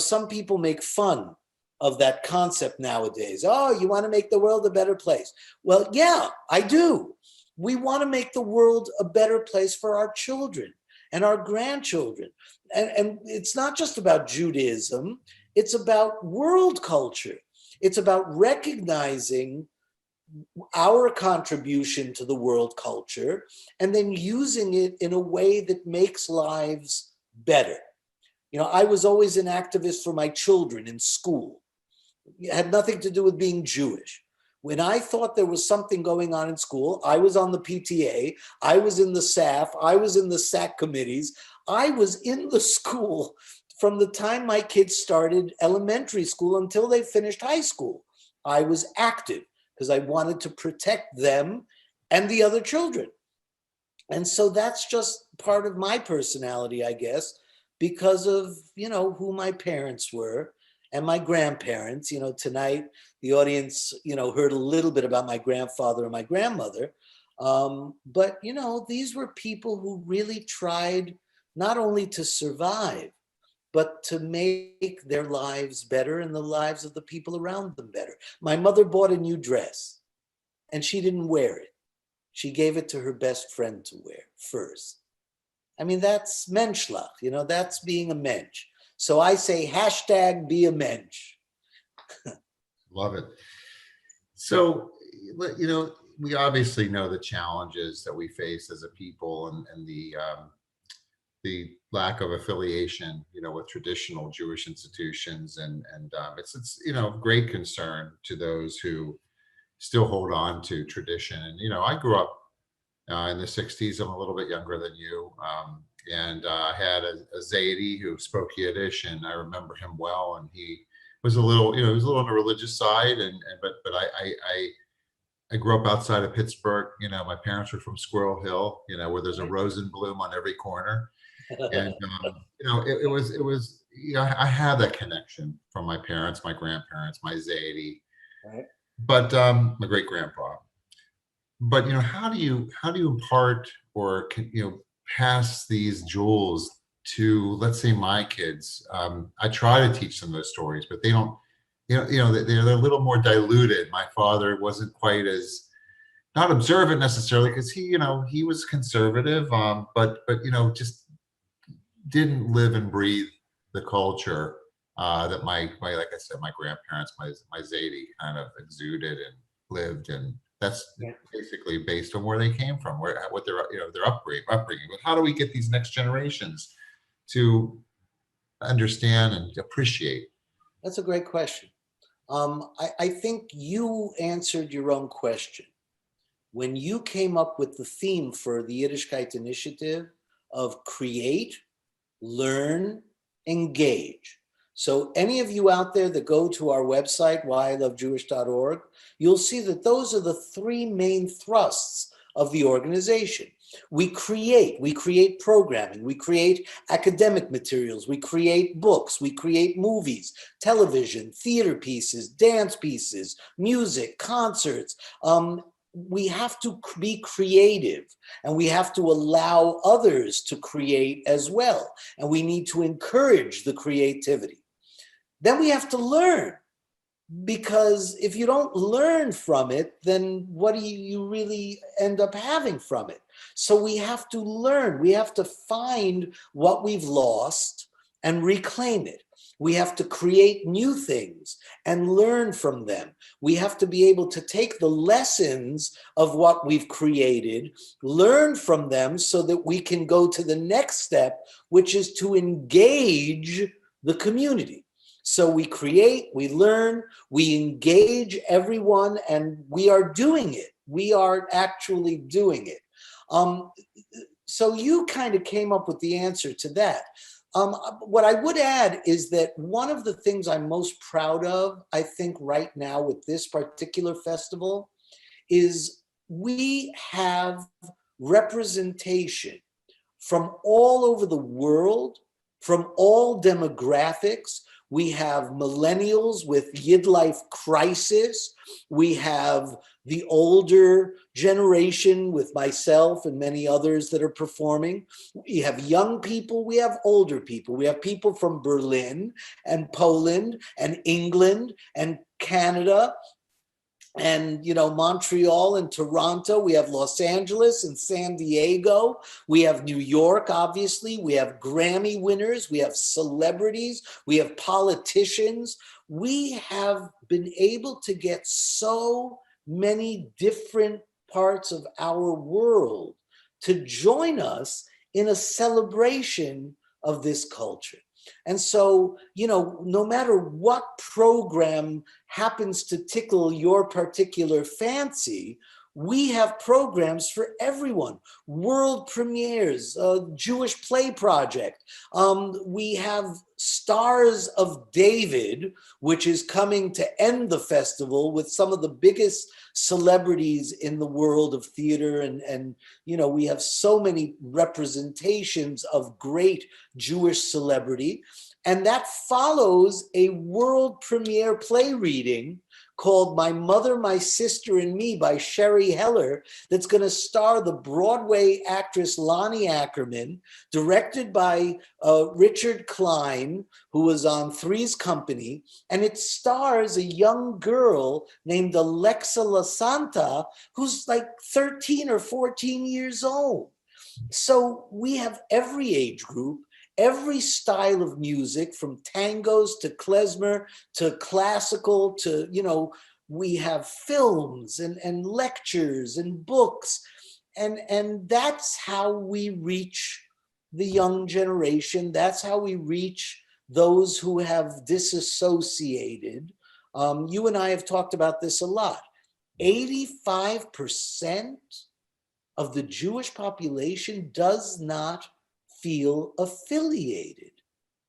Speaker 1: Some people make fun of that concept nowadays. Oh, you want to make the world a better place? Well, yeah, I do. We want to make the world a better place for our children and our grandchildren. And it's not just about Judaism, it's about world culture. It's about recognizing our contribution to the world culture and then using it in a way that makes lives better. I was always an activist for my children in school. It had nothing to do with being Jewish. When I thought there was something going on in school, I was on the PTA, I was in the SAF, I was in the SAC committees, I was in the school from the time my kids started elementary school until they finished high school. I was active because I wanted to protect them and the other children. And so that's just part of my personality, I guess, because of, who my parents were and my grandparents. Tonight the audience, heard a little bit about my grandfather and my grandmother. But, these were people who really tried not only to survive, but to make their lives better and the lives of the people around them better. My mother bought a new dress and she didn't wear it. She gave it to her best friend to wear first. I mean, that's menschlich, that's being a mensch. So I say hashtag be a mensch.
Speaker 2: Love it. So, we obviously know the challenges that we face as a people, and the lack of affiliation, with traditional Jewish institutions, and it's great concern to those who still hold on to tradition. And I grew up in the '60s. I'm a little bit younger than you, and I had a Zaidi who spoke Yiddish, and I remember him well. And he was a little, he was a little on the religious side, but I grew up outside of Pittsburgh. My parents were from Squirrel Hill, where there's a Rosenblum on every corner. And it was I had that connection from my parents, my grandparents, my Zaidi,
Speaker 1: Right.
Speaker 2: but my great grandpa. But how do you impart or pass these jewels to, let's say, my kids? I try to teach them those stories, but they don't. They're a little more diluted. My father wasn't quite as, not observant necessarily, because he was conservative, but just didn't live and breathe the culture that my like I said, my grandparents, my Zaidi kind of exuded and lived. And that's
Speaker 1: Yeah.
Speaker 2: basically based on where they came from, what their upbringing. But how do we get these next generations to understand and appreciate?
Speaker 1: That's a great question. I think you answered your own question when you came up with the theme for the Yiddishkeit initiative of create, learn, engage. So any of you out there that go to our website, whyilovejewish.org, you'll see that those are the three main thrusts of the organization. We create programming, we create academic materials, we create books, we create movies, television, theater pieces, dance pieces, music, concerts. We have to be creative, and we have to allow others to create as well. And we need to encourage the creativity. Then we have to learn, because if you don't learn from it, then what do you really end up having from it? So we have to learn. We have to find what we've lost and reclaim it. We have to create new things and learn from them. We have to be able to take the lessons of what we've created, learn from them so that we can go to the next step, which is to engage the community. So we create, we learn, we engage everyone, and we are doing it. We are actually doing it. So you kind of came up with the answer to that. What I would add is that one of the things I'm most proud of, I think right now with this particular festival, is we have representation from all over the world, from all demographics. We have millennials with Yidlife crisis. We have the older generation with myself and many others that are performing. We have young people, we have older people. We have people from Berlin and Poland and England and Canada and Montreal and Toronto. We have Los Angeles and San Diego. We have New York, obviously. We have Grammy winners. We have celebrities. We have politicians. We have been able to get so many different parts of our world to join us in a celebration of this culture. And so, no matter what program happens to tickle your particular fancy, We have programs for everyone, world premieres, Jewish play project. We have Stars of David, which is coming to end the festival with some of the biggest celebrities in the world of theater. And we have so many representations of great Jewish celebrity. And that follows a world premiere play reading called My Mother, My Sister, and Me by Sherry Heller, that's going to star the Broadway actress Lonnie Ackerman, directed by Richard Klein, who was on Three's Company, and it stars a young girl named Alexa Lasanta, who's like 13 or 14 years old. So we have every age group, every style of music, from tangos to klezmer to classical to, we have films and lectures and books. And that's how we reach the young generation. That's how we reach those who have disassociated. You and I have talked about this a lot. 85% of the Jewish population does not feel affiliated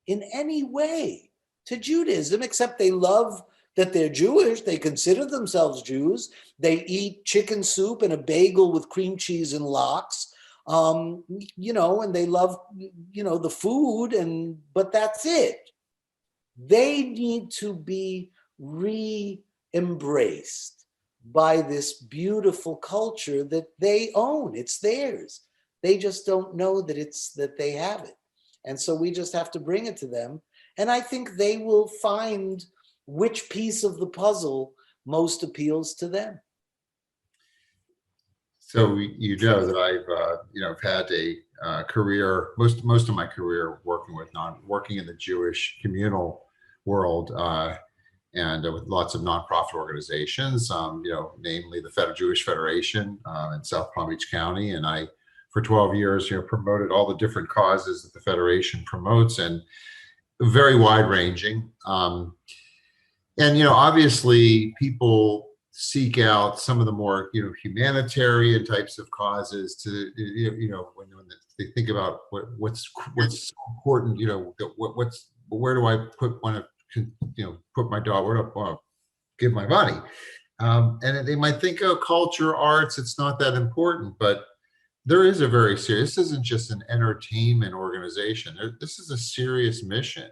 Speaker 1: in any way to Judaism, except they love that they're Jewish. They consider themselves Jews. They eat chicken soup and a bagel with cream cheese and lox, and they love, the food, but that's it. They need to be re-embraced by this beautiful culture that they own. It's theirs. They just don't know that they have it. And so we just have to bring it to them. And I think they will find which piece of the puzzle most appeals to them.
Speaker 2: So that I've had a career, most of my career working in the Jewish communal world, and with lots of nonprofit organizations, namely the Jewish Federation in South Palm Beach County, and I, for 12 years, promoted all the different causes that the Federation promotes, and very wide ranging. Obviously people seek out some of the more, humanitarian types of causes to, when they think about what's important, where do I want to, put my dog, where do I want to give my money? And they might think, oh, culture, arts, it's not that important, but there is a very serious, this isn't just an entertainment organization. This is a serious mission.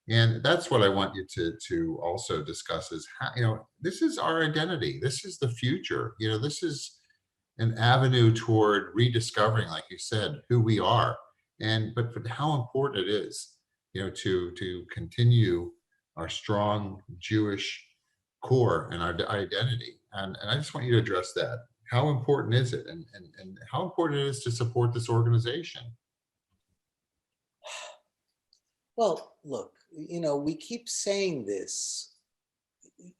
Speaker 2: And that's what I want you to also discuss is how, this is our identity. This is the future. This is an avenue toward rediscovering, like you said, who we are. But how important it is, to continue our strong Jewish core and our identity. And I just want you to address that. How important is it? And how important it is to support this organization?
Speaker 1: Well, look, we keep saying this,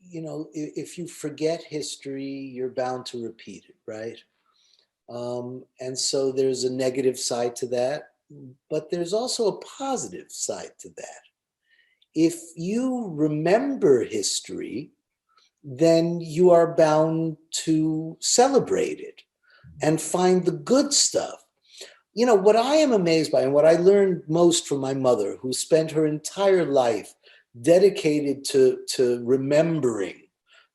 Speaker 1: if you forget history, you're bound to repeat it, right? And so there's a negative side to that, but there's also a positive side to that. If you remember history, then you are bound to celebrate it and find the good stuff. What I am amazed by, and what I learned most from my mother, who spent her entire life dedicated to remembering,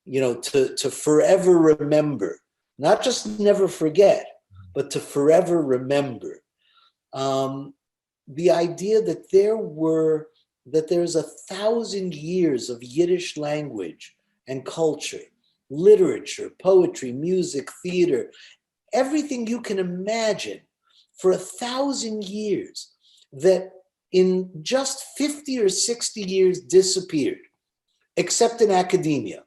Speaker 1: to forever remember, not just never forget, but to forever remember. The idea that there's 1,000 years of Yiddish language and culture, literature, poetry, music, theater, everything you can imagine for 1,000 years that in just 50 or 60 years disappeared, except in academia.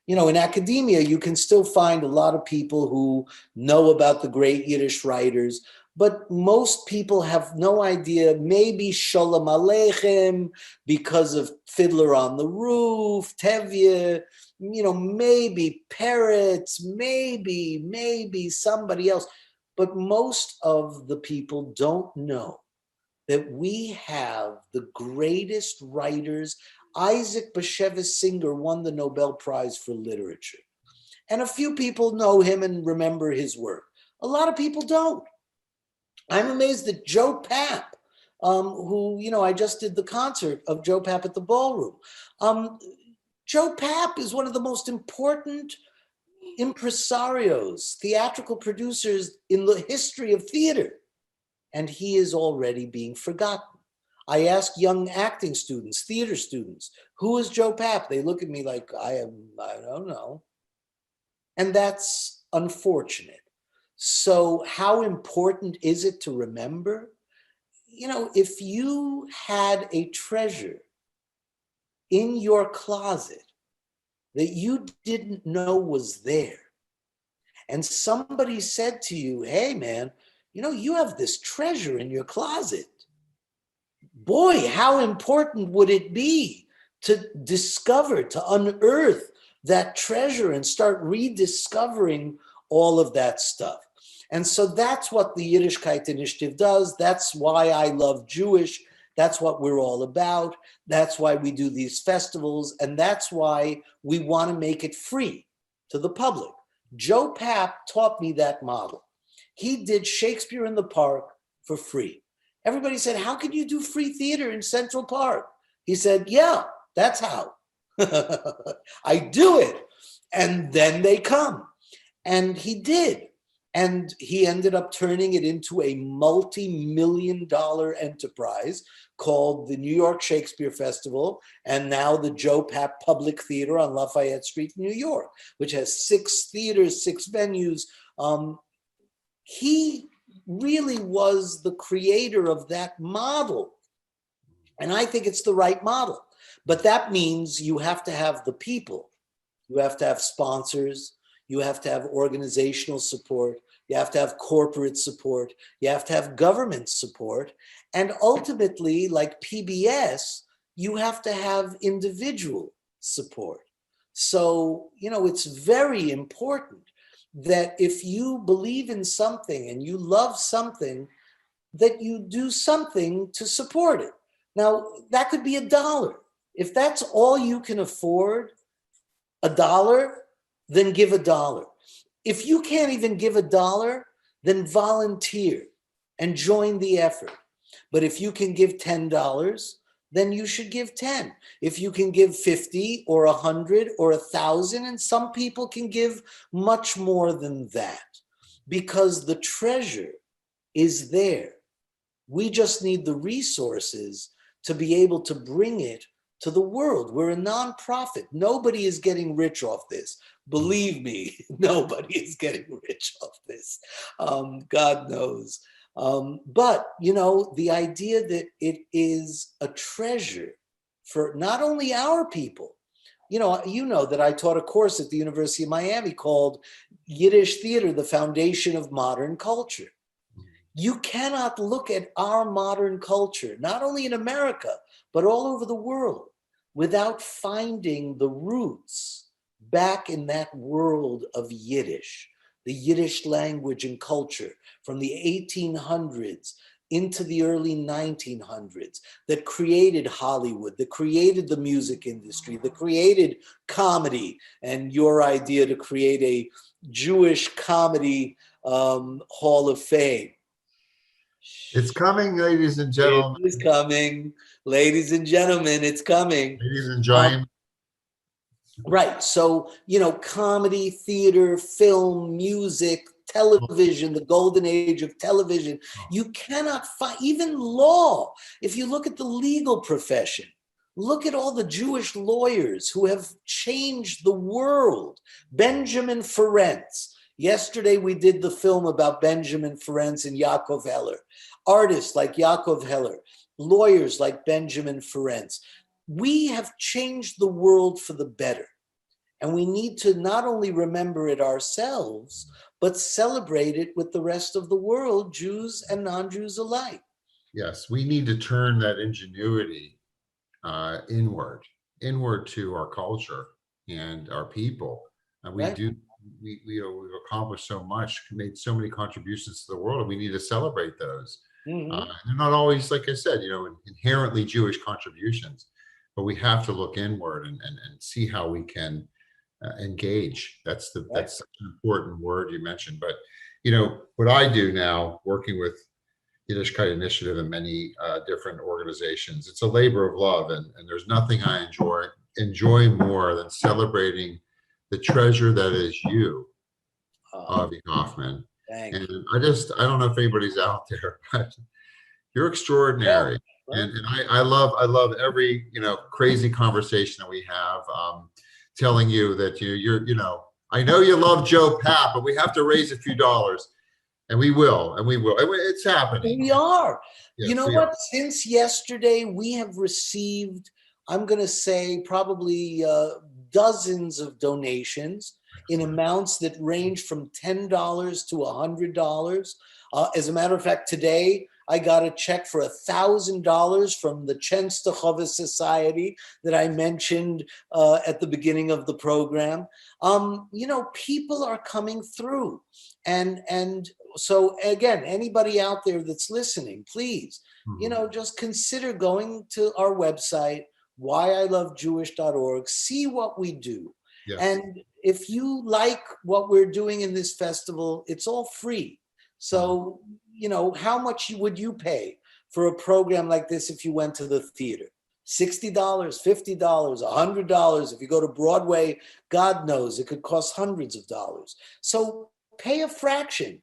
Speaker 1: In academia, you can still find a lot of people who know about the great Yiddish writers, but most people have no idea. Maybe Sholem Aleichem because of Fiddler on the Roof, Tevye, maybe Peretz, maybe somebody else. But most of the people don't know that we have the greatest writers. Isaac Bashevis Singer won the Nobel Prize for Literature. And a few people know him and remember his work. A lot of people don't. I'm amazed that Joe Papp, who, I just did the concert of Joe Papp at the Ballroom. Joe Papp is one of the most important impresarios, theatrical producers in the history of theater, and he is already being forgotten. I ask young acting students, theater students, who is Joe Papp? They look at me like I don't know. And that's unfortunate. So how important is it to remember? If you had a treasure in your closet that you didn't know was there, and somebody said to you, hey man, you have this treasure in your closet. Boy, how important would it be to discover, to unearth that treasure and start rediscovering all of that stuff. And so that's what the Yiddishkeit Initiative does. That's why I love Jewish. That's what we're all about. That's why we do these festivals. And that's why we want to make it free to the public. Joe Papp taught me that model. He did Shakespeare in the Park for free. Everybody said, how can you do free theater in Central Park? He said, yeah, that's how. I do it. And then they come. And he did. And he ended up turning it into a multi-million-dollar enterprise called the New York Shakespeare Festival, and now the Joe Papp Public Theater on Lafayette Street, New York, which has 6 theaters, 6 venues. He really was the creator of that model. And I think it's the right model. But that means you have to have the people. You have to have sponsors. You have to have organizational support. You have to have corporate support. You have to have government support. And ultimately, like PBS, you have to have individual support. So, it's very important that if you believe in something and you love something, that you do something to support it. Now, that could be $1. If that's all you can afford, $1, then give $1. If you can't even give $1, then volunteer and join the effort. But if you can give $10, then you should give 10. If you can give 50 or 100 or 1,000, and some people can give much more than that, because the treasure is there. We just need the resources to be able to bring it to the world. We're a nonprofit. Nobody is getting rich off this. Believe me, nobody is getting rich off this. God knows. But, the idea that it is a treasure for not only our people, you know that I taught a course at the University of Miami called Yiddish Theater, the Foundation of Modern Culture. You cannot look at our modern culture, not only in America, but all over the world, without finding the roots back in that world of Yiddish, the Yiddish language and culture from the 1800s into the early 1900s that created Hollywood, that created the music industry, that created comedy, and your idea to create a Jewish comedy Hall of Fame.
Speaker 2: It's coming, ladies and gentlemen.
Speaker 1: It is coming. Ladies and gentlemen, it's coming.
Speaker 2: Ladies and gentlemen.
Speaker 1: Right. So, comedy, theater, film, music, television, the golden age of television. You cannot find, even law. If you look at the legal profession, look at all the Jewish lawyers who have changed the world. Benjamin Ferencz. Yesterday, we did the film about Benjamin Ferencz and Yaakov Heller. Artists like Yaakov Heller, lawyers like Benjamin Ferencz. We have changed the world for the better. And we need to not only remember it ourselves, but celebrate it with the rest of the world, Jews and non-Jews alike.
Speaker 2: Yes, we need to turn that ingenuity inward to our culture and our people. And we do. We've accomplished so much, made so many contributions to the world, and we need to celebrate those.
Speaker 1: Mm-hmm.
Speaker 2: They're not always, like I said, inherently Jewish contributions, but we have to look inward and see how we can engage. That's
Speaker 1: Right.
Speaker 2: that's such an important word you mentioned. But you know what I do now, working with Yiddishkeit Initiative and many different organizations. It's a labor of love, and there's nothing I enjoy more than celebrating the treasure that is you, Avi Hoffman.
Speaker 1: Thank
Speaker 2: And
Speaker 1: you.
Speaker 2: I don't know if anybody's out there, but you're
Speaker 1: Yeah,
Speaker 2: extraordinary.
Speaker 1: well,
Speaker 2: And I love every, crazy conversation that we have, telling you that I know you love Joe Papp, but we have to raise a few dollars. And we will, and we will. It's happening.
Speaker 1: we are. You
Speaker 2: Yes,
Speaker 1: know
Speaker 2: we are.
Speaker 1: what? Since yesterday, we have received, I'm going to say, probably dozens of donations in amounts that range from $10 to $100. As a matter of fact, today I got a check for $1,000 from the Chenstochova Society that I mentioned at the beginning of the program. People are coming through, and so again, anybody out there that's listening, please, just consider going to our website, whyilovejewish.org, see what we do.
Speaker 2: Yes.
Speaker 1: And if you like what we're doing in this festival, it's all free. So, how much would you pay for a program like this if you went to the theater? $60, $50, $100. If you go to Broadway, God knows it could cost hundreds of dollars. So pay a fraction,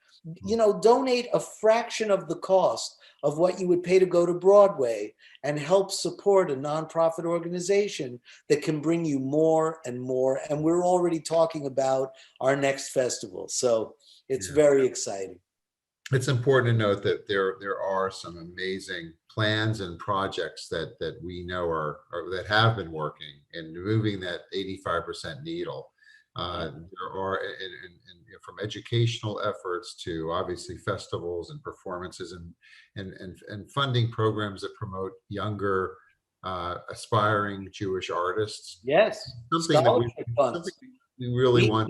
Speaker 1: donate a fraction of the cost of what you would pay to go to Broadway and help support a nonprofit organization that can bring you more and more. And we're already talking about our next festival. So it's very exciting.
Speaker 2: It's important to note that there are some amazing plans and projects that we know are that have been working and moving that 85% needle. There are, from educational efforts to obviously festivals and performances and funding programs that promote younger aspiring Jewish artists.
Speaker 1: Yes, scholarship funds.
Speaker 2: We really want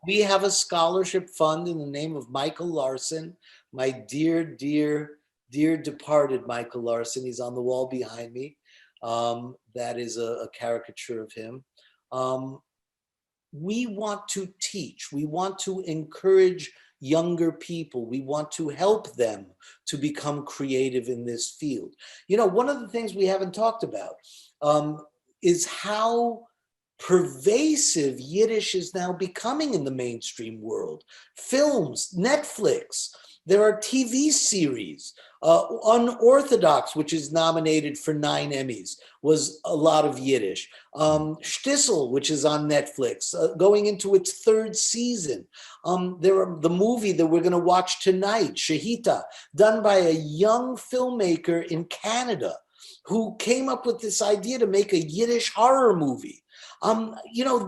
Speaker 1: we have a scholarship fund in the name of Michael Larson, my dear, dear, dear departed Michael Larson. He's on the wall behind me. That is a caricature of him. We want to teach. We want to encourage younger people. We want to help them to become creative in this field. One of the things we haven't talked about is how pervasive Yiddish is now becoming in the mainstream world. Films, Netflix, there are TV series. Unorthodox, which is nominated for 9 Emmys, was a lot of Yiddish. Shtisel, which is on Netflix, going into its 3rd season. There are the movie that we're going to watch tonight, Shahita, done by a young filmmaker in Canada who came up with this idea to make a Yiddish horror movie.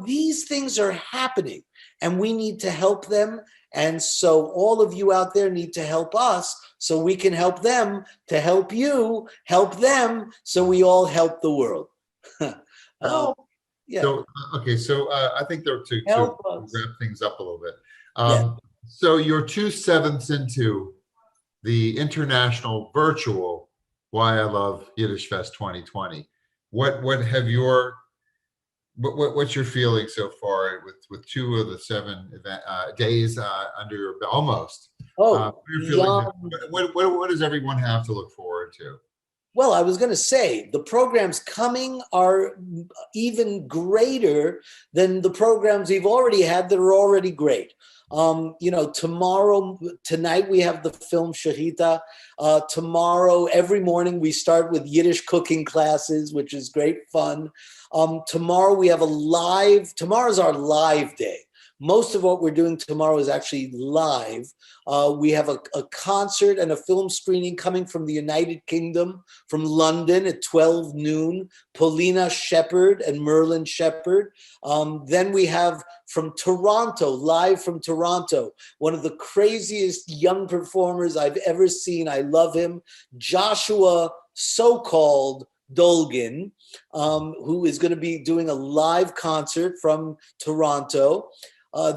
Speaker 1: These things are happening and we need to help them. And so all of you out there need to help us so we can help them to help you, help them, so we all help the world.
Speaker 2: Yeah. So, okay. So I think there to wrap things up a little bit. So you're 2/7 into the international virtual Why I Love Yiddish Fest 2020. What's your feeling so far with 2 of the 7 days under your belt, almost? What does everyone have to look forward to?
Speaker 1: Well, I was going to say the programs coming are even greater than the programs we've already had that are already great. Tonight we have the film Shahita. Tomorrow, every morning we start with Yiddish cooking classes, which is great fun. Tomorrow we have tomorrow's our live day. Most of what we're doing tomorrow is actually live. We have a concert and a film screening coming from the United Kingdom, from London at 12 noon, Paulina Shepherd and Merlin Shepherd. Then we have from Toronto, live from Toronto, one of the craziest young performers I've ever seen. I love him, Joshua so-called Dolgin, who is going to be doing a live concert from Toronto.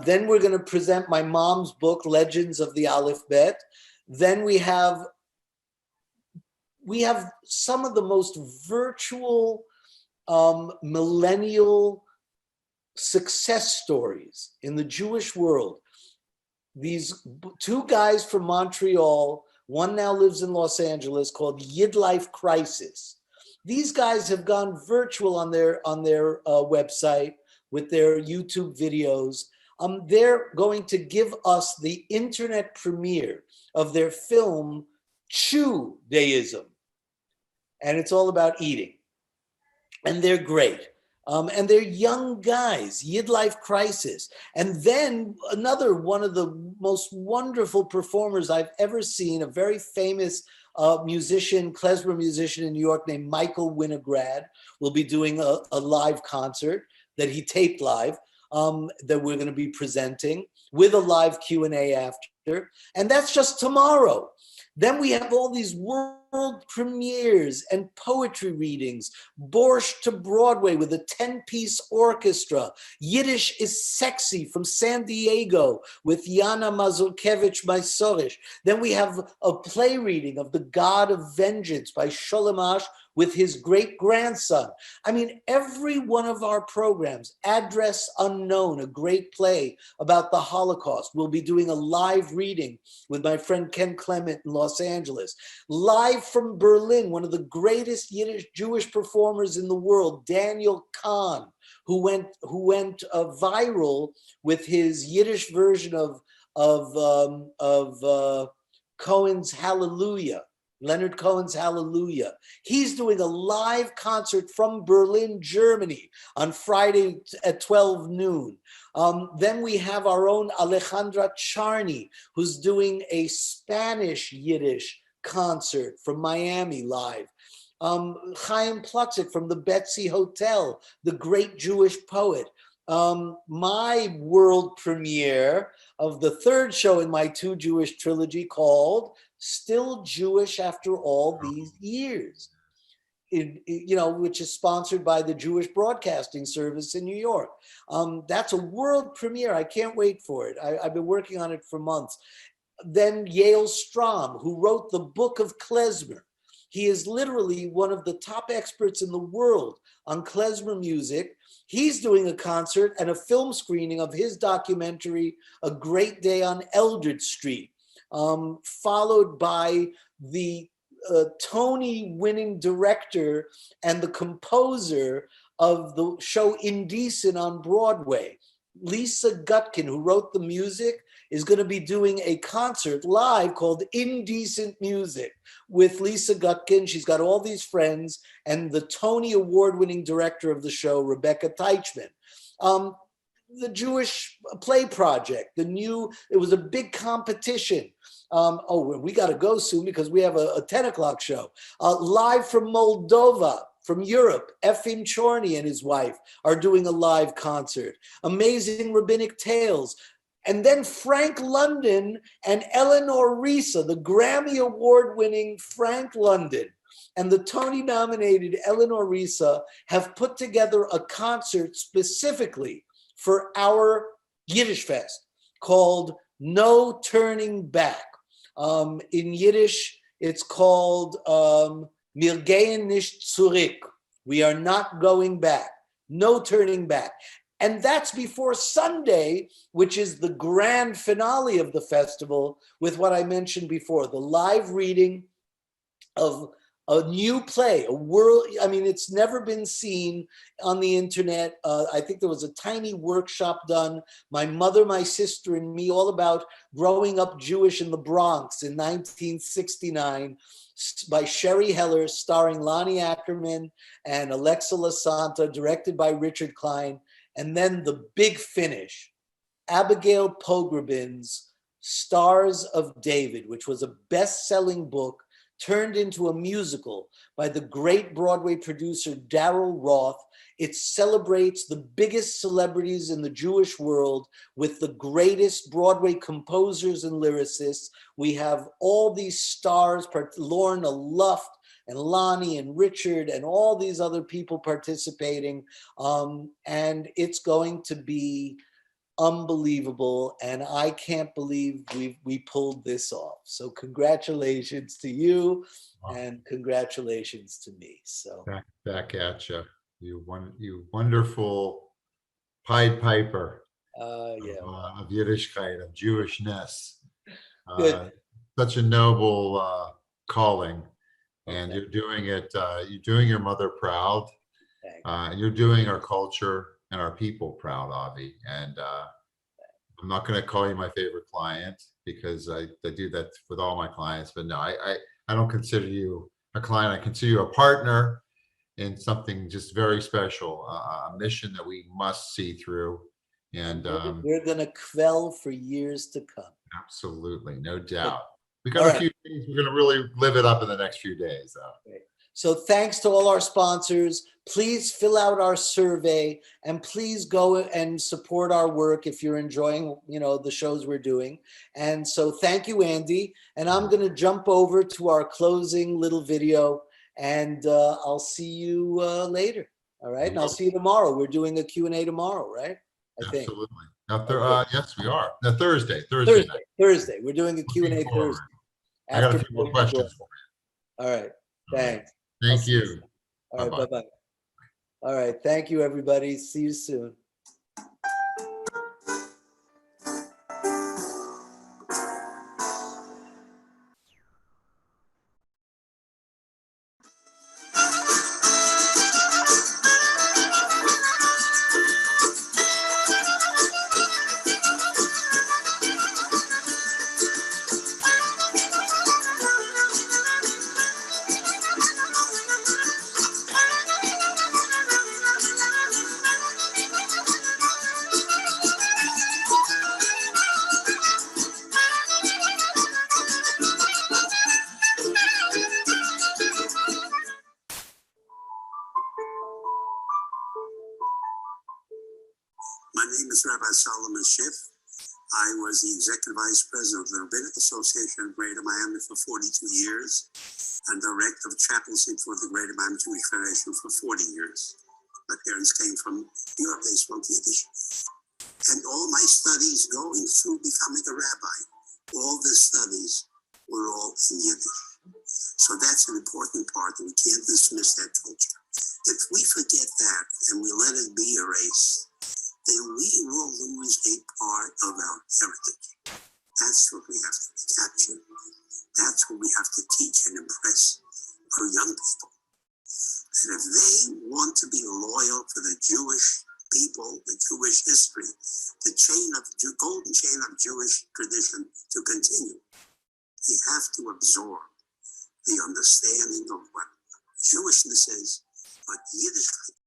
Speaker 1: Then we're going to present my mom's book, Legends of the Aleph Bet. Then we have some of the most virtual millennial success stories in the Jewish world. These two guys from Montreal, one now lives in Los Angeles, called Yidlife Crisis. These guys have gone virtual on their website with their YouTube videos. They're going to give us the internet premiere of their film Chew Deism, and it's all about eating. And they're great. And they're young guys, Yidlife Crisis. And then another one of the most wonderful performers I've ever seen, a very famous musician, klezmer musician in New York named Michael Winograd, will be doing a live concert that he taped live that we're going to be presenting with a live Q&A after. And that's just tomorrow. Then we have all these world premieres and poetry readings, Borscht to Broadway with a 10-piece orchestra, Yiddish is Sexy from San Diego with Yana Mazurkevich Mysorish. Then we have a play reading of The God of Vengeance by Sholem Asch with his great-grandson. I mean, every one of our programs, Address Unknown, a great play about the Holocaust. We'll be doing a live reading with my friend Ken Clement in Los Angeles. Live from Berlin, one of the greatest Yiddish Jewish performers in the world, Daniel Kahn, who went viral with his Yiddish version of Cohen's Hallelujah. Leonard Cohen's Hallelujah. He's doing a live concert from Berlin, Germany on Friday at 12 noon. Then we have our own Alejandra Charney, who's doing a Spanish Yiddish concert from Miami live. Chaim Plutzik from the Betsy Hotel, the great Jewish poet. My world premiere of the third show in my two Jewish trilogy called Still Jewish After All These Years, which is sponsored by the Jewish Broadcasting Service in New York. That's a world premiere. I can't wait for it. I've been working on it for months. Then Yael Strom, who wrote the Book of Klezmer. He is literally one of the top experts in the world on klezmer music. He's doing a concert and a film screening of his documentary, A Great Day on Eldred Street, followed by the Tony-winning director and the composer of the show Indecent on Broadway. Lisa Gutkin, who wrote the music, is going to be doing a concert live called Indecent Music with Lisa Gutkin. She's got all these friends and the Tony Award-winning director of the show, Rebecca Teichman. The Jewish Play Project, it was a big competition. We got to go soon because we have a 10 o'clock show. Live from Moldova, from Europe, Efim Chorny and his wife are doing a live concert. Amazing Rabbinic Tales. And then Frank London and Eleanor Risa, the Grammy Award-winning Frank London and the Tony-nominated Eleanor Risa have put together a concert specifically for our Yiddish Fest called No Turning Back. In Yiddish, it's called Wir gehen nicht zurück. We are not going back. No turning back. And that's before Sunday, which is the grand finale of the festival, with what I mentioned before, the live reading of a new play, it's never been seen on the internet. I think there was a tiny workshop done, My Mother, My Sister, and Me, all about growing up Jewish in the Bronx in 1969 by Sherry Heller, starring Lonnie Ackerman and Alexa Lasanta, directed by Richard Klein. And then the big finish, Abigail Pogrebin's Stars of David, which was a best-selling book turned into a musical by the great Broadway producer Daryl Roth. It celebrates the biggest celebrities in the Jewish world with the greatest Broadway composers and lyricists. We have all these stars, Lorna Luft and Lonnie and Richard and all these other people participating. And it's going to be unbelievable, and I can't believe we pulled this off. So congratulations to you, and congratulations to me. So
Speaker 2: back at you, you wonderful Pied Piper
Speaker 1: Yeah,
Speaker 2: of Yiddishkeit, of Jewishness.
Speaker 1: good.
Speaker 2: Such a noble calling, and
Speaker 1: Okay,
Speaker 2: you're doing it. You're doing your mother proud.
Speaker 1: thanks.
Speaker 2: You're doing our culture and our people proud, Avi. And I'm not going to call you my favorite client because I do that with all my clients. But no, I don't consider you a client. I consider you a partner in something just very special, a mission that we must see through. And
Speaker 1: We're going to quell for years to come.
Speaker 2: absolutely, no
Speaker 1: Good.
Speaker 2: doubt. We
Speaker 1: All
Speaker 2: got a
Speaker 1: right.
Speaker 2: few things we're going to really live it up in the next few days, though.
Speaker 1: Great. So thanks to all our sponsors. Please fill out our survey and please go and support our work if you're enjoying, the shows we're doing. And so thank you, Andy. And I'm going to jump over to our closing little video and I'll see you later. All right. And I'll see you tomorrow. We're doing a Q&A tomorrow, right? I think.
Speaker 2: Absolutely. Now,
Speaker 1: Okay.
Speaker 2: yes, we are. Now, Thursday night.
Speaker 1: Thursday. We're doing a
Speaker 2: Looking
Speaker 1: Q&A
Speaker 2: forward.
Speaker 1: Thursday.
Speaker 2: I got a
Speaker 1: After
Speaker 2: few more questions for
Speaker 1: All right.
Speaker 2: you. All right.
Speaker 1: Thanks.
Speaker 2: Thank you.
Speaker 1: All right.
Speaker 2: Bye-bye.
Speaker 1: Bye-bye. All right. Thank you, everybody. See you soon.
Speaker 3: My name is Rabbi Solomon Schiff. I was the Executive Vice President of the Rabbinic Association of Greater Miami for 42 years and Director of Chaplaincy for the Greater Miami Jewish Federation for 40 years. My parents came from New York, they spoke Yiddish. And all my studies going through becoming a rabbi, all the studies were all in Yiddish. So that's an important part, and we can't dismiss that culture. If we forget that and we let it be erased, then we will lose a part of our heritage. That's what we have to capture. That's what we have to teach and impress our young people. And if they want to be loyal to the Jewish people, the Jewish history, the golden chain of Jewish tradition to continue, they have to absorb the understanding of what Jewishness is, what Yiddish